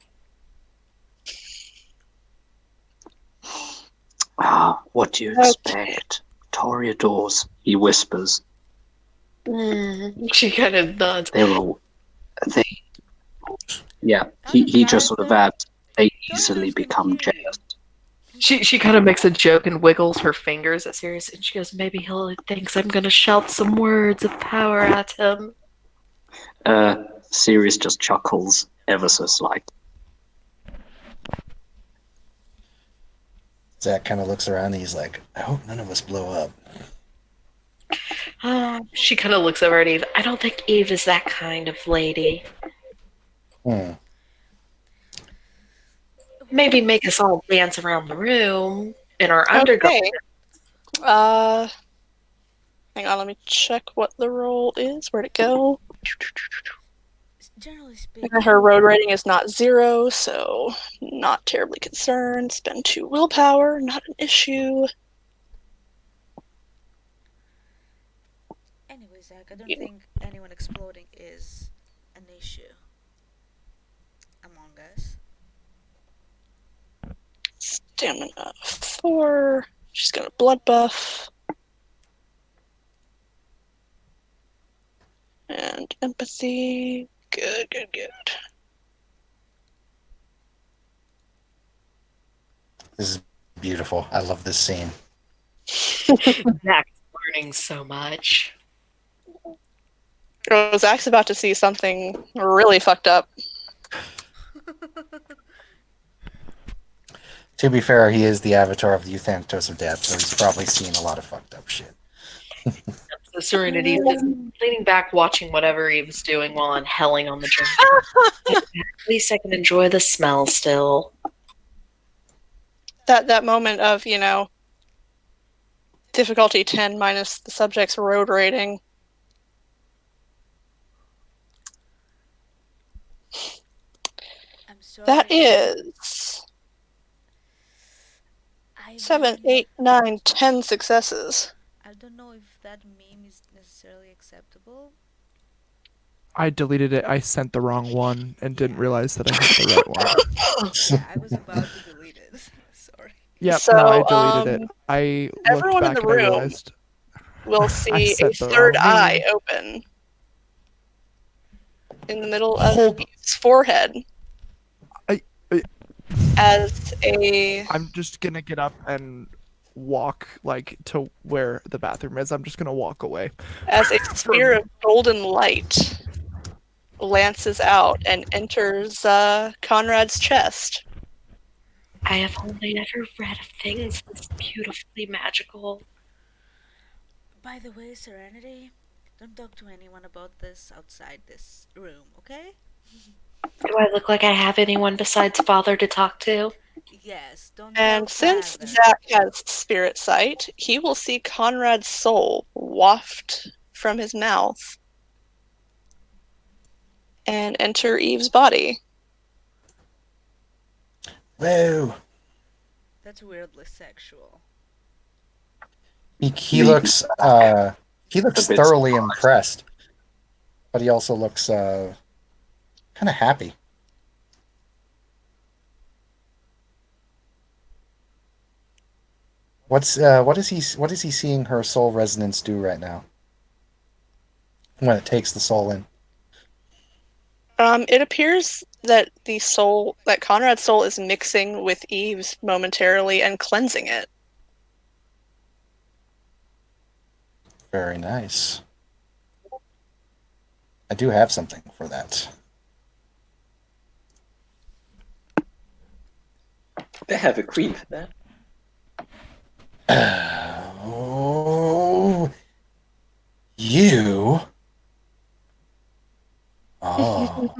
Ah, what do you Okay. expect? Toreadors, he whispers. She kind of nods. They yeah, he just sort of adds, they easily become jealous. She kind of makes a joke and wiggles her fingers at Sirius, and she goes, maybe he thinks I'm gonna shout some words of power at him. Sirius just chuckles ever so slightly. Zach kind of looks around and he's like, I hope none of us blow up. She kind of looks over at Eve. I don't think Eve is that kind of lady. Hmm. Maybe make us all dance around the room in our undergarments. Okay. Hang on, let me check what the roll is. Where'd it go? Generally And her speaking, road rating is not 0, so not terribly concerned. Spend 2 willpower, not an issue. anyway, Zach, I don't think anyone exploding is an issue among us. Stamina 4. She's got a blood buff. And empathy. Good, good, good. This is beautiful. I love this scene. Zach's learning so much. Oh, Zach's about to see something really fucked up. To be fair, he is the avatar of the Euthanatos of Death, so he's probably seen a lot of fucked up shit. So Serenity is leaning back, watching whatever Eve's doing while I'm helling on the drink. At least I can enjoy the smell still. That moment of, difficulty 10 minus the subject's road rating. I'm sorry. That is I 7, really, 8, 9, 10 successes. I don't know if that meme is necessarily acceptable. I deleted it. I sent the wrong one and didn't realize that I hit the right one. Yeah, I was about to delete it. Sorry. Yep, So, no, I deleted it. I looked everyone in back the and I room realized will I see a sent the third wrong eye meme. open in the middle of Hold. his forehead I- as a I'm just gonna get up and walk to where the bathroom is. I'm just gonna walk away. sphere of golden light lances out and enters Konrad's chest. I have only ever read of things this beautifully magical. By the way, Serenity, don't talk to anyone about this outside this room, okay? Do I look like I have anyone besides Father to talk to? Yes, don't And tell since Father. Zach has spirit sight, he will see Konrad's soul waft from his mouth and enter Eve's body. Whoa. That's weirdly sexual. He looks A bit thoroughly surprised. impressed, but he also looks kind of happy. What is he seeing her soul resonance do right now when it takes the soul in? It appears that Konrad's soul is mixing with Eve's momentarily and cleansing it. Very nice. I do have something for that. They have a queen for that. Oh, you. Oh.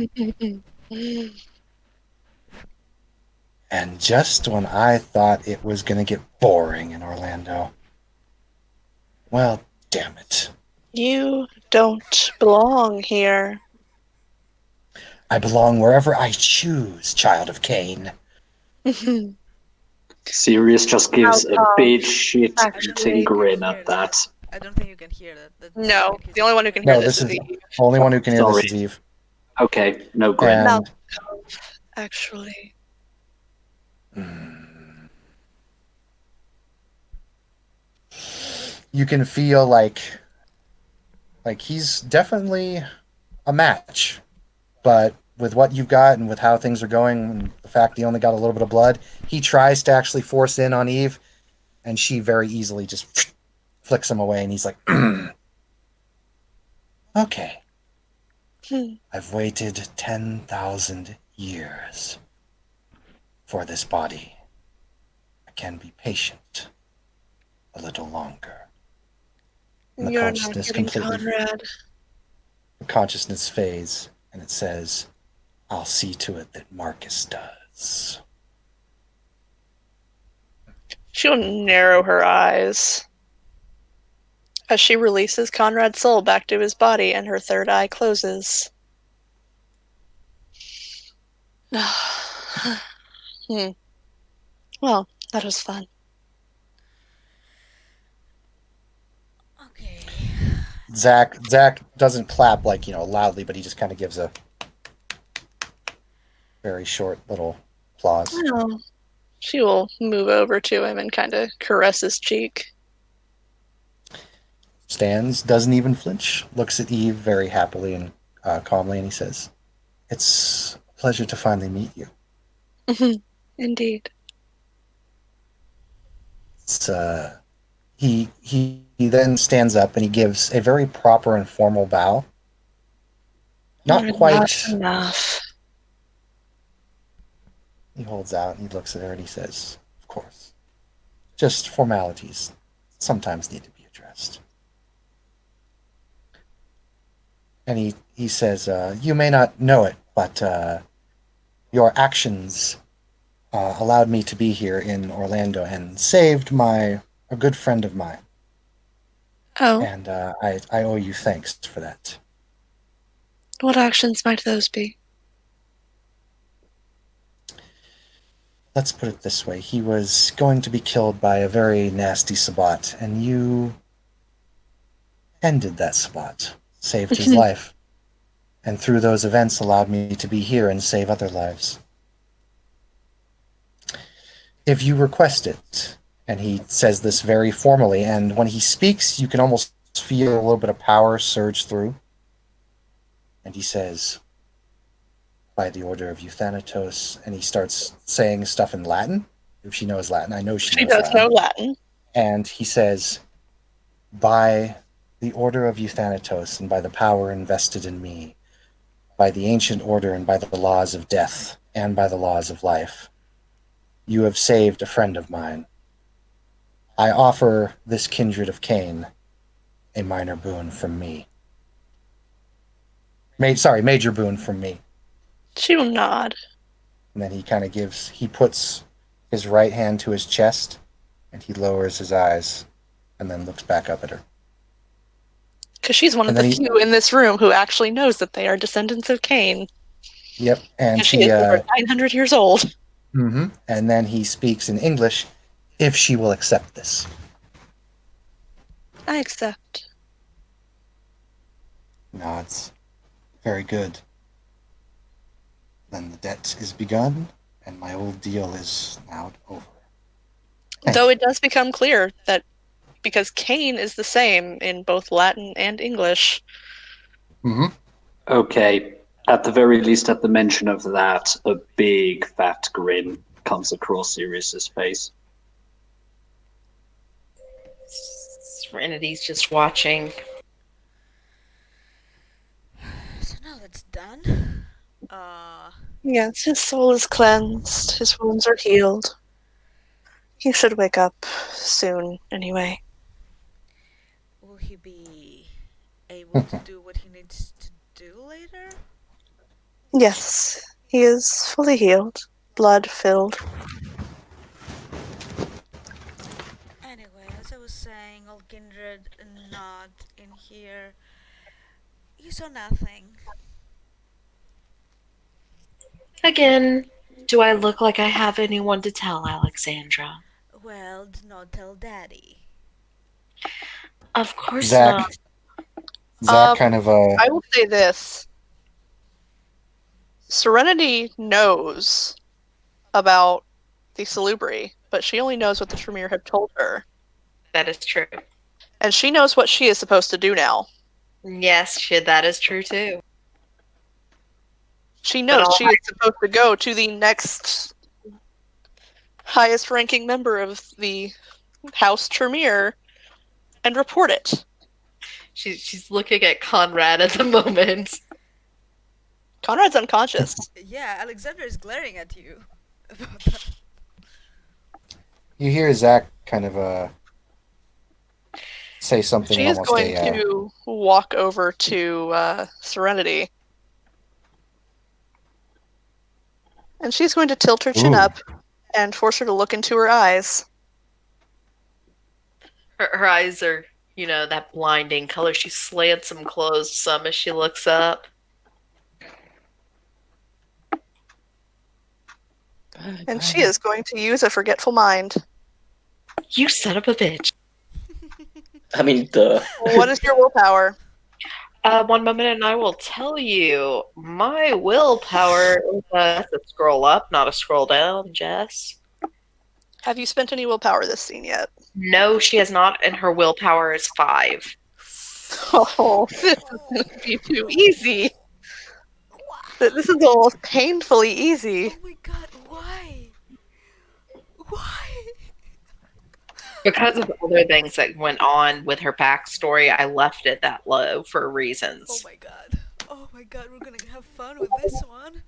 And just when I thought it was going to get boring in Orlando. Well, damn it. You don't belong here. I belong wherever I choose, child of Cain. Sirius just gives a big I don't shit-eating think you can grin hear at that. I don't think you can hear that. That's No, like his the only one who can hear No, this this is is Eve. only one who can hear Sorry. this is Eve. Okay, no grin. And Actually. you can feel like he's definitely a match, but with what you've got and with how things are going and the fact he only got a little bit of blood, he tries to actually force in on Eve, and she very easily just flicks him away, and he's like, okay, I've waited 10,000 years for this body. I can be patient a little longer. And the You're not consciousness getting completely, Konrad. the consciousness fades, and it says, "I'll see to it that Marcus does." She'll narrow her eyes as she releases Konrad's soul back to his body and her third eye closes. Well, that was fun. Okay. Zach doesn't clap like loudly, but he just kind of gives a very short little applause. Well, she will move over to him and kind of caress his cheek. Stands, doesn't even flinch, looks at Eve very happily and calmly, and he says, "It's a pleasure to finally meet you." Indeed. It's, he then stands up and he gives a very proper and formal bow. Not quite. Enough. He holds out and he looks at her and he says, "Of course. Just formalities sometimes need to be addressed." And he says, "You may not know it, but your actions allowed me to be here in Orlando and saved a good friend of mine. Oh, And I owe you thanks for that." what actions might those be? Let's put it this way. He was going to be killed by a very nasty Sabbat, and you ended that Sabbat, saved his life, and through those events allowed me to be here and save other lives. If you request it, and he says this very formally, and when he speaks, you can almost feel a little bit of power surge through, and he says, "By the order of Euthanatos," and he starts saying stuff in Latin. If she knows Latin, I know she knows does Latin. know Latin. And he says, "By the order of Euthanatos and by the power invested in me, by the ancient order and by the laws of death and by the laws of life, you have saved a friend of mine. I offer this kindred of Cain a minor boon from me. Major boon from me." She will nod. And then he puts his right hand to his chest and he lowers his eyes and then looks back up at her. Because she's one of the few in this room who actually knows that they are descendants of Cain. Yep, and she is over 900 years old. Mm-hmm. And then he speaks in English, "If she will accept this." I accept. Nods. "Very good. Then the debt is begun, and my old deal is now over." Though it does become clear that because Cain is the same in both Latin and English. Mm-hmm. Okay. At the very least, at the mention of that, a big fat grin comes across Sirius's face. Serenity's just watching. So now that's done. Yes, his soul is cleansed. His wounds are healed. He should wake up soon, anyway. Will he be able to do what he needs to do later? Yes, he is fully healed, blood-filled. Anyway, as I was saying, all kindred and not in here. You saw nothing. Again, do I look like I have anyone to tell, Alexandra? Well, do not tell Daddy. Of course Zach, not. Zach kind of I will say this. Serenity knows about the salubri, but she only knows what the Tremere have told her. That is true. And she knows what she is supposed to do now. Yes, that is true too. She knows she is supposed to go to the next highest ranking member of the House Tremere and report it. She's looking at Konrad at the moment. Konrad's unconscious. Yeah, Alexander is glaring at you about that. You hear Zach kind of say something She in is almost going a. to walk over to Serenity. And she's going to tilt her chin Ooh. up and force her to look into her eyes. Her eyes are, that blinding color. She slants them closed some as she looks up. And she is going to use a forgetful mind. You son of a bitch. I mean, the. What is your willpower? One moment and I will tell you. My willpower is a scroll up, not a scroll down, Jess. Have you spent any willpower this scene yet? No, she has not, and her willpower is 5. Oh, this is going to be too easy. This is almost painfully easy. Oh my god, why? Why? Because of other things that went on with her backstory, I left it that low for reasons. Oh my god. Oh my god, we're gonna have fun with this one.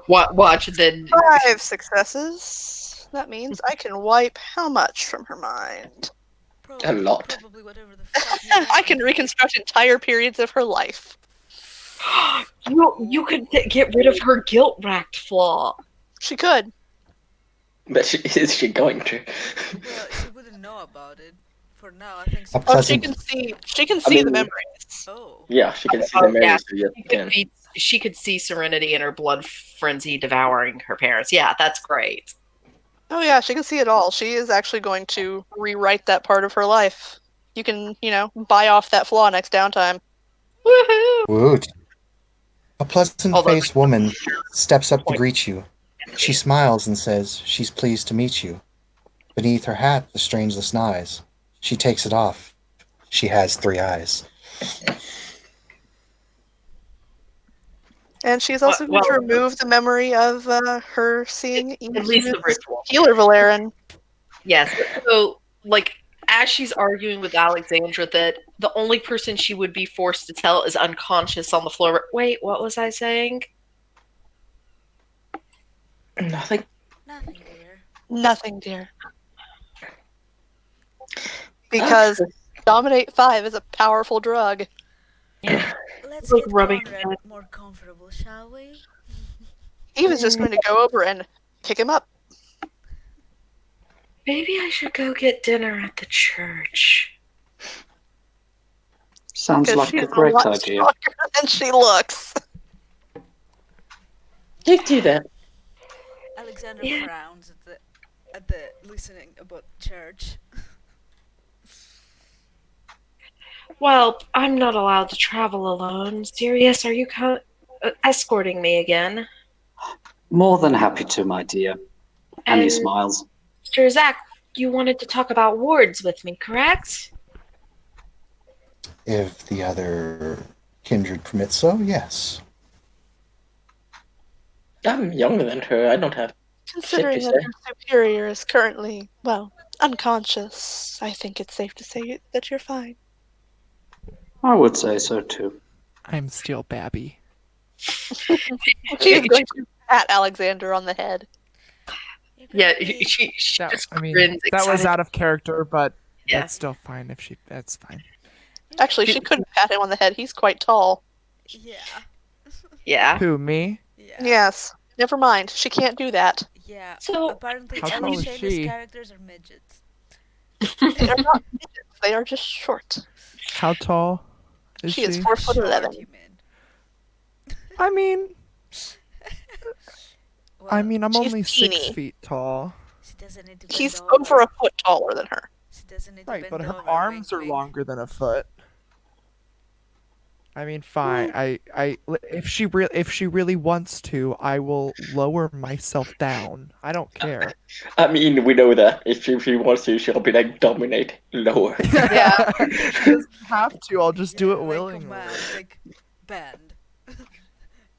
Watch, then 5 successes. That means I can wipe how much from her mind? A lot. Probably whatever the fuck you want. I can reconstruct entire periods of her life. you could get rid of her guilt-racked flaw. She could. But is she going to? Well, she wouldn't know about it. For now, I think A so. Oh, she pleasant. can see. She can see the memories. Oh. Yeah, she can see Oh, the memories. yeah. Yeah. She could see Serenity in her blood frenzy devouring her parents. Yeah, that's great. Oh yeah, she can see it all. She is actually going to rewrite that part of her life. You can, buy off that flaw next downtime. Woohoo! Woot. A pleasant-faced woman steps up to Point. greet you. She smiles and says she's pleased to meet you. Beneath her hat, the strangeless eyes. She takes it off. She has 3 eyes. And she's also going to Well- remove the memory of her seeing At least the ritual. healer Valerian. Yes. So, as she's arguing with Alexandra that the only person she would be forced to tell is unconscious on the floor. Wait, what was I saying? Nothing. Nothing, dear. Nothing, dear. Because Dominate 5 is a powerful drug. Let's Like get rubbing Konrad more comfortable, shall we? He was just going to go over and pick him up. Maybe I should go get dinner at the church. Sounds Because like she's a great lot idea. stronger than she looks. You do that. Alexander Yeah. frowns at the listening about church. Well, I'm not allowed to travel alone. Sirius, are you escorting me again? More than happy to, my dear. And he smiles. Mr. Zach, you wanted to talk about wards with me, correct? If the other kindred permits so, yes. I'm younger than her. I don't have. Considering Shit that to your superior is currently, unconscious, I think it's safe to say that you're fine. I would say so too. I'm still Babby. She is going to pat Alexander on the head. Yeah, she That, just I mean, grins that was excited. out of character, but Yeah. that's still fine if she. That's fine. Actually, she couldn't pat him on the head. He's quite tall. Yeah. Yeah. Who, me? Yeah. Yes. Never mind. She can't do that. Yeah. So- apparently How all tall is Shayna's she? characters are midgets. They are not midgets. They are just short. How tall is She is 4'11". You mean? I mean, Well, I'm she's only 6 teeny. feet tall. she doesn't need to bend He's over. over a foot taller than her. She doesn't need to Right, bend but her over. arms wink, are wink. longer than a foot. I mean, fine. If she really wants to, I will lower myself down. I don't care. I mean, we know that if she wants to, she'll be like, dominate lower. Yeah. She doesn't have to. I'll just do Yeah, it like willingly. command, like bend.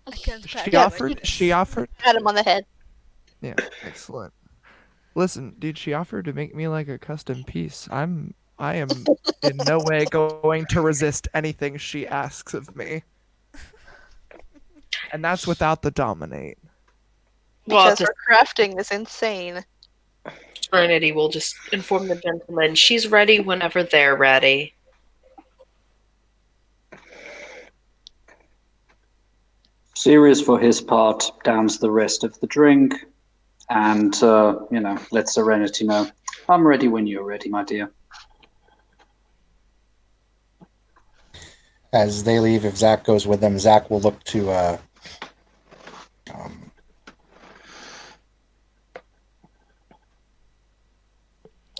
I can't pat She you like offered. this. She offered. Pat him on the head. Yeah, excellent. Listen, dude, she offered to make me like a custom piece. I am in no way going to resist anything she asks of me. And that's without the dominate. Because her crafting is insane. Serenity will just inform the gentleman she's ready whenever they're ready. Sirius, for his part, downs the rest of the drink and, lets Serenity know, I'm ready when you're ready, my dear. As they leave, if Zach goes with them, Zach will look to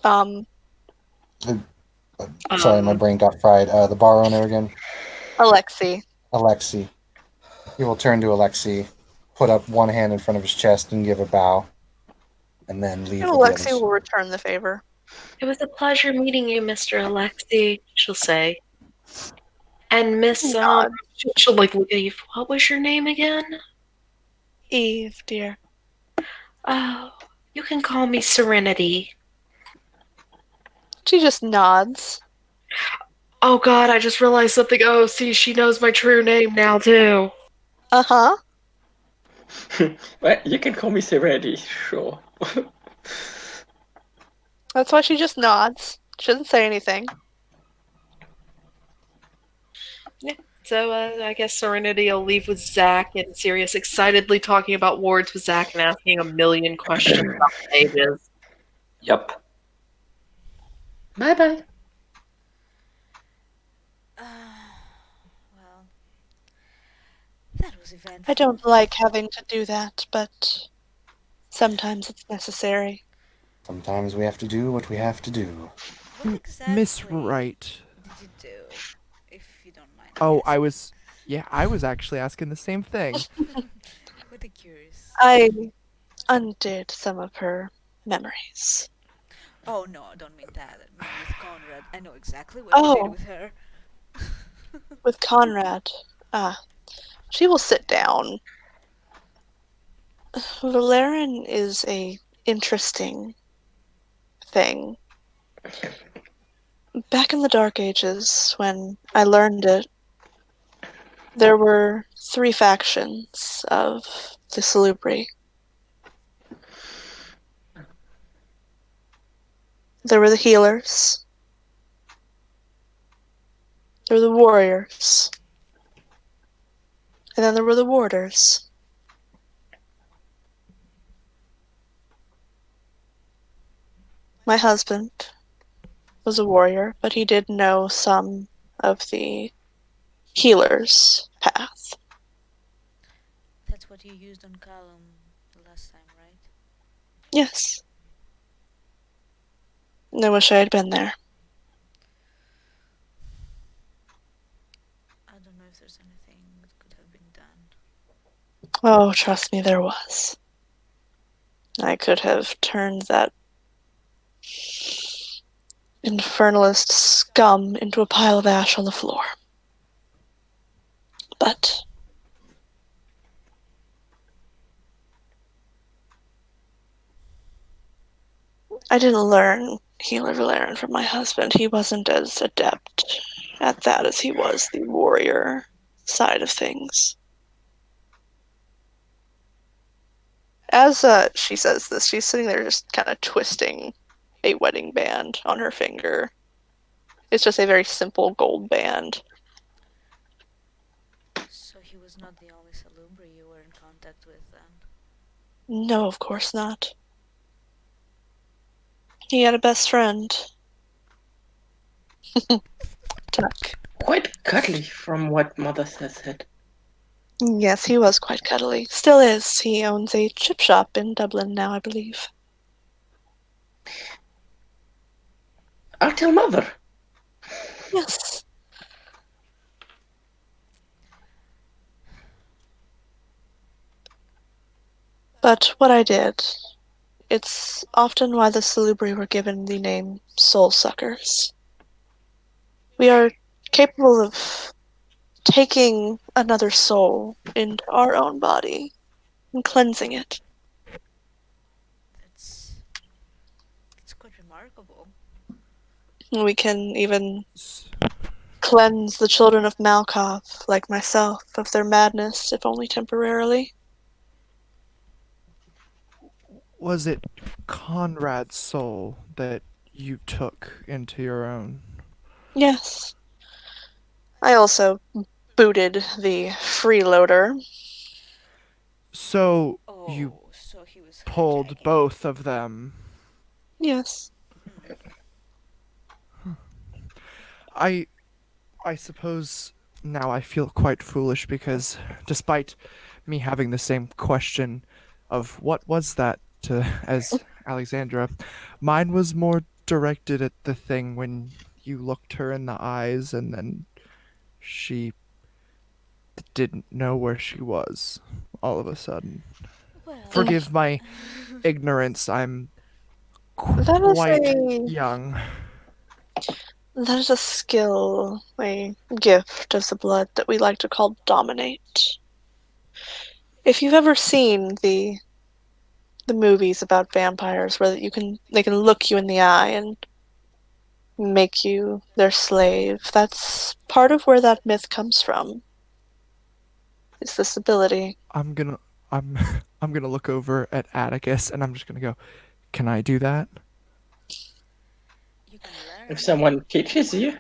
Um, sorry, my brain got fried. The bar owner again, Alexi. Alexi. He will turn to Alexi, put up one hand in front of his chest, and give a bow, and then leave And with the Alexi others. will return the favor. It was a pleasure meeting you, Mr. Alexi, she'll say. And Miss, God. she'll like look at you. What was your name again? Eve, dear. Oh, you can call me Serenity. She just nods. Oh God, I just realized something. Oh, see, she knows my true name now too. Uh-huh. Well, you can call me Serenity, sure. That's why she just nods. She doesn't say anything. Yeah. So I guess Serenity will leave with Zach and Sirius excitedly talking about wards with Zach and asking a million questions about mages. Yep. Bye-bye. Well, that was eventful. I don't like having to do that, but sometimes it's necessary. Sometimes we have to do what we have to do. What exactly Miss Wright. did you do, if you don't mind? Oh, asking? I was actually asking the same thing. Quite curious. I undid some of her memories. Oh no, I don't mean that. I mean with Konrad. I know exactly what you did Oh, with her. with Konrad. She will sit down. Valerian is a interesting thing. Back in the Dark Ages, when I learned it, there were 3 factions of the Salubri. There were the healers, there were the warriors, and then there were the warders. My husband was a warrior, but he did know some of the healer's path. That's what you used on Callum the last time, right? Yes. I wish I had been there. I don't know if there's anything that could have been done. Oh, trust me, there was. I could have turned that infernalist scum into a pile of ash on the floor. But I didn't learn Healer Valerian from my husband. He wasn't as adept at that as he was the warrior side of things. As she says this, she's sitting there just kind of twisting a wedding band on her finger. It's just a very simple gold band. So he was not the only Salubri you were in contact with then? No, of course not. He had a best friend. Tuck. Quite cuddly from what Mother has said. Yes, he was quite cuddly. Still is. He owns a chip shop in Dublin now, I believe. I'll tell Mother. Yes. But what I did, it's often why the Salubri were given the name soul suckers. We are capable of taking another soul into our own body and cleansing it. It's quite remarkable. We can even cleanse the children of Malkoth, like myself, of their madness, if only temporarily. Was it Konrad's soul that you took into your own. Yes. I also booted the freeloader. So you Oh, so he was pulled hijacking. both of them. Yes. I I suppose now I feel quite foolish because despite me having the same question of what was that to as Alexandra, mine was more directed at the thing when you looked her in the eyes and then she didn't know where she was all of a sudden. Well, Forgive my ignorance, I'm That is quite a young. that is a skill, a gift of the blood that we like to call dominate. If you've ever seen the movies about vampires where they can look you in the eye and make you their slave, that's part of where that myth comes from. It's this ability. I'm gonna I'm I'm gonna look over at Atticus and I'm just gonna go, can I do that? you can If learn. someone teaches you,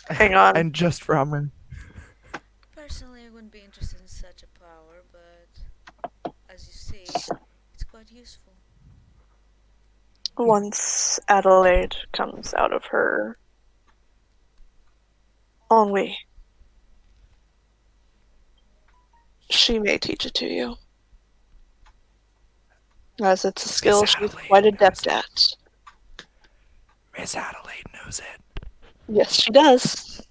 Hang on. And just for I'm Personally, I wouldn't be interested in such a power, but as you see, it's quite useful. Once Adelaide comes out of her ennui, she may teach it to you, as it's a skill she's quite adept at. Miss Adelaide knows it. Yes, she does.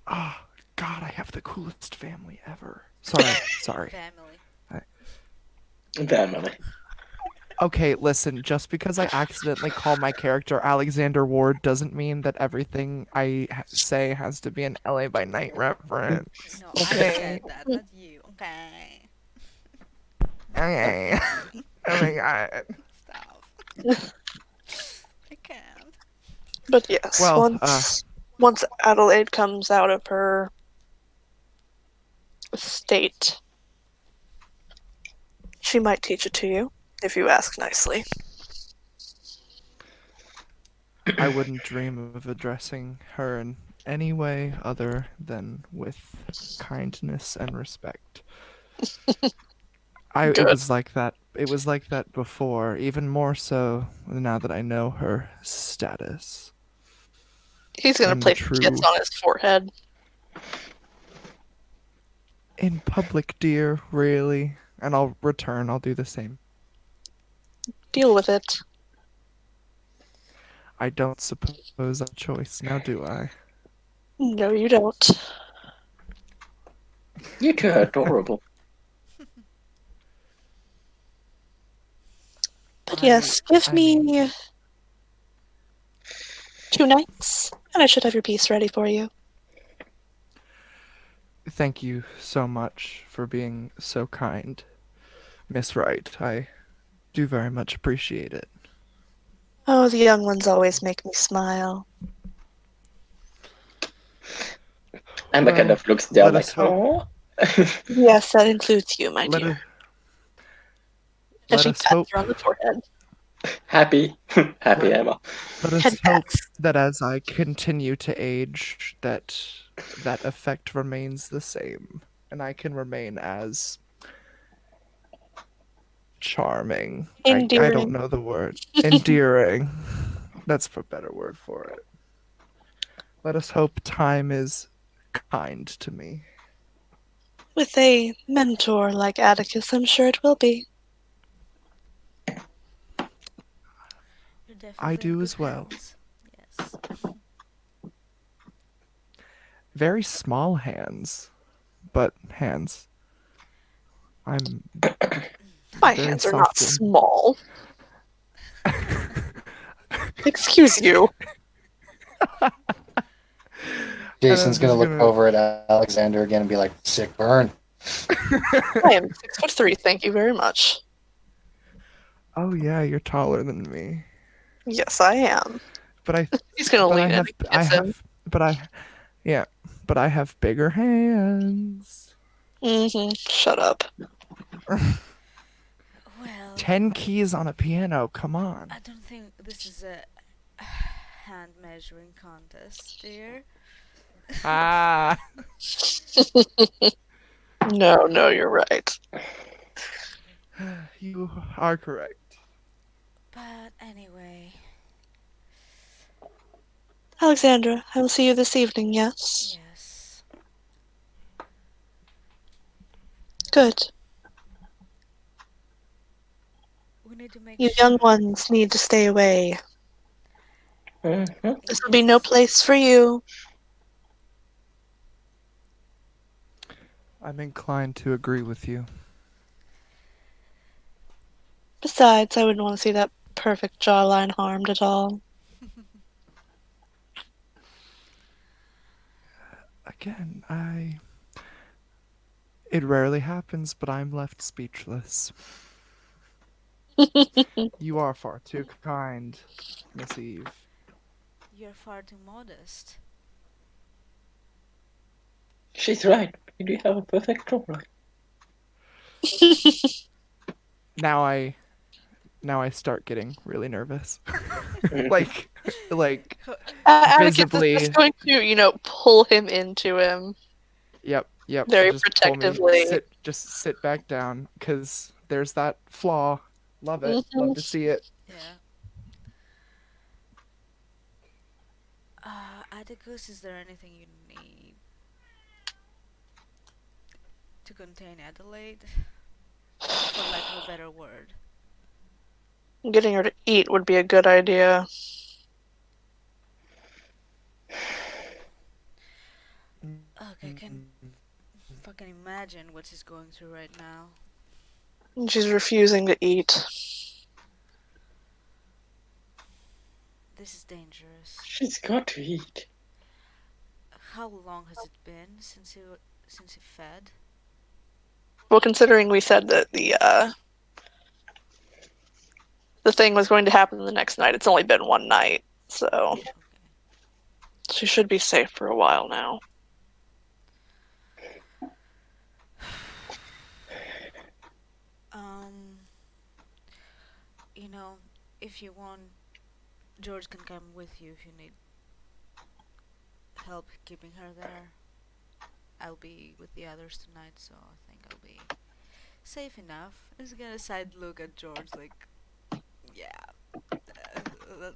Oh, God, I have the coolest family ever. Sorry. Family. family. Okay, listen, just because I accidentally call my character Alexander Ward doesn't mean that everything I say has to be an LA by Night reference. No, I Okay. said that, not you. Okay. Okay. Oh my god. Stop. I can't. But yes, Well, once Adelaide comes out of her state, she might teach it to you if you ask nicely. I wouldn't dream of addressing her in any way other than with kindness and respect. It Good. was like that. It was like that before, even more so now that I know her status He's gonna and the place a kiss true on his forehead. in public, dear, really. And I'll return. I'll do the same. Deal with it. I don't suppose I have a choice now, do I? No, you don't. You two are adorable. But yes, give I mean, me 2 nights, and I should have your piece ready for you. thank you so much for being so kind, Miss Wright. I do very much appreciate it. Oh, the young ones always make me smile. Emma kind Well, of looks let down us like, hope. oh. Yes, that includes you, my Let dear. us And let she us pats hope. her on the forehead. Happy. Happy Let, Emma. let us Head hope pats. that as I continue to age, that effect remains the same, and I can remain as charming. I don't Endearing. know the word. Endearing. That's a better word for it. Let us hope time is kind to me. With a mentor like Atticus, I'm sure it will be. You're I definitely in do good as well. hands. Yes. Very small hands, but hands. I'm My very hands are not soft and small. Excuse you. and I'm Jason's gonna just look gonna. over at Alexander again and be like, "Sick burn." I am 6'3", thank you very much. Oh yeah, you're taller than me. Yes, I am. But I, He's gonna but I lean in and have, I kiss him. have, but I, yeah, but I have bigger hands. Shut up. Well, 10 keys on a piano, come on. I don't think this is a hand measuring contest, dear. Ah, No, you're right. you are correct. But anyway, Alexandra, I will see you this evening, yes? yes. Good. We need to make You sure. young ones need to stay away. Mm-hmm. This will be no Yes. place for you. I'm inclined to agree with you. Besides, I wouldn't want to see that perfect jawline harmed at all. Again, It rarely happens, but I'm left speechless. You are far too kind, Miss Eve. You're far too modest. She's right. You do have a perfect jawline. Now I start getting really nervous. Mhm. like Atticus is visibly. just going to, pull him into him Yep. very Just pull me. protectively. Just sit back down, cause there's that flaw. Love it. Love Mhm. to see it. Yeah. Atticus, is there anything you need to contain Adelaide? For lack of a better word. Getting her to eat would be a good idea. Ugh, I can fucking imagine what she's going through right now. And she's refusing to eat. This is dangerous. She's got to eat. How long has it been since he fed? Well, considering we said that the thing was going to happen the next night, it's only been one night, so Okay. she should be safe for a while now. Um, you know, if you want, George can come with you if you need help keeping her there. I'll be with the others tonight, so I think I'll be safe enough. I'm just gonna side look at George like, yeah,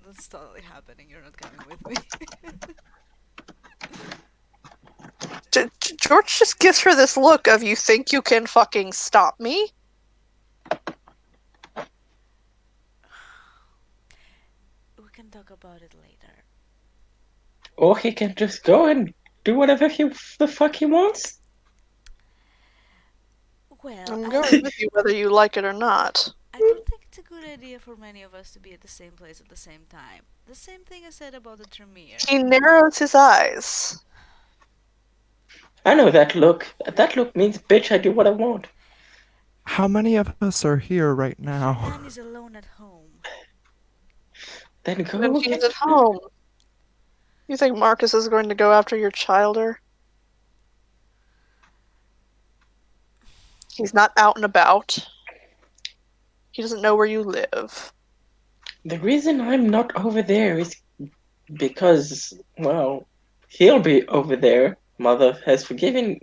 that's totally happening. You're not coming with me. George just gives her this look of, you think you can fucking stop me? We can talk about it later. Or he can just go and do whatever the fuck he wants. Well, I'm going with you whether you like it or not. I don't think it's a good idea for many of us to be at the same place at the same time. The same thing I said about the tremere. He narrows his eyes. I know that look. That look means, bitch, I do what I want. How many of us are here right now? Anne is alone at home. Then When go she's get at home. You think Marcus is going to go after your childer? He's not out and about. He doesn't know where you live. The reason I'm not over there is because, well, he'll be over there. Mother has forbidden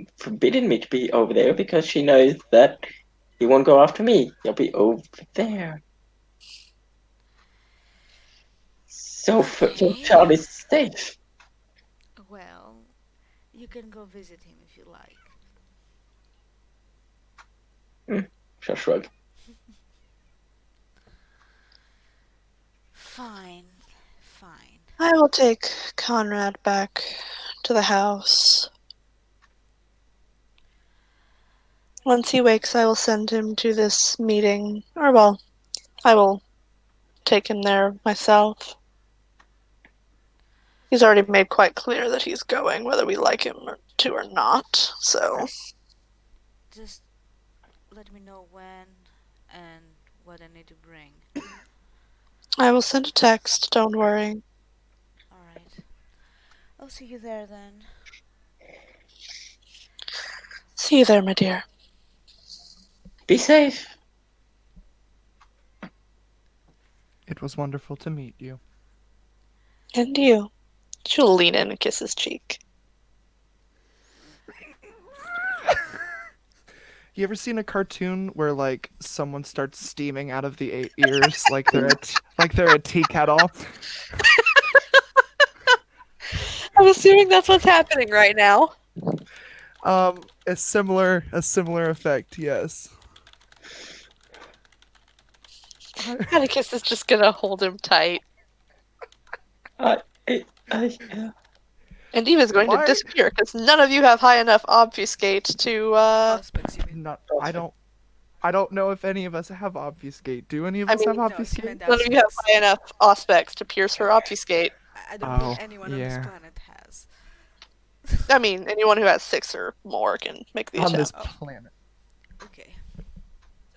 me to be over there because she knows that he won't go after me. He'll be over there. So your Okay. child is safe. Well, you can go visit him if you like. She'll shrug. Fine. Fine. I will take Konrad back to the house. Once he wakes, I will send him to this meeting. Or, well, I will take him there myself. He's already made quite clear that he's going, whether we like him or not, so... Just let me know when and what I need to bring. I will send a text, don't worry. Alright. I'll see you there then. See you there, my dear. Be safe. It was wonderful to meet you. And you. She'll lean in and kiss his cheek. You ever seen a cartoon where like someone starts steaming out of the ears like they're a tea kettle? I'm assuming that's what's happening right now. A similar effect, yes. Atticus is just gonna hold him tight. I, And Eva's going to Why? disappear because none of you have high enough obfuscate to. Aspects, you mean? Not. I don't know if any of us have obfuscate. Do any of us have No, she obfuscate? meant None of you have aspects. high enough aspects to pierce her obfuscate. I don't Oh, think anyone on this yeah. planet has. I mean, anyone who has 6 or more can make the On attempt. this planet. Okay.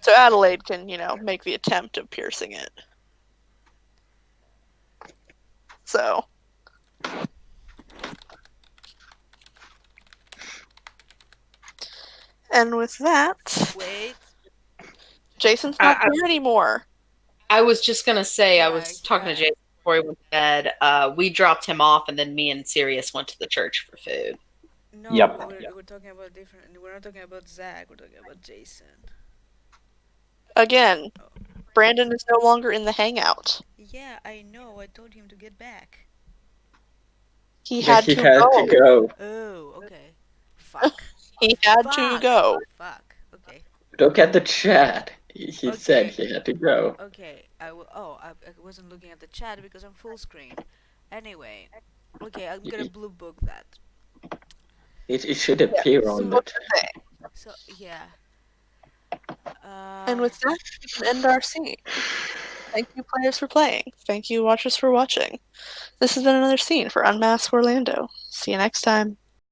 So Adelaide can, make the attempt of piercing it. So. And with that, Wait. Jason's not here anymore. I was just gonna say, I was talking Yeah. to Jason before he went to bed. We dropped him off, and then me and Sirius went to the church for food. No, Yep. we're talking about different. We're not talking about Zach. We're talking about Jason. Again, Oh. Brandon is no longer in the hangout. Yeah, I know. I told him to get back. He yeah, had he to had go. to go. Oh, okay. Fuck. He had to go. Fuck. Okay. Look at the chat. He said Okay. he had to go. Okay. I wasn't looking at the chat because I'm full screen. Anyway. Okay, I'm gonna blue book that. It should appear on the chat. So yeah. And with that, we can end our scene. Thank you, players, for playing. Thank you, watchers, for watching. This has been another scene for Unmasked Orlando. See you next time.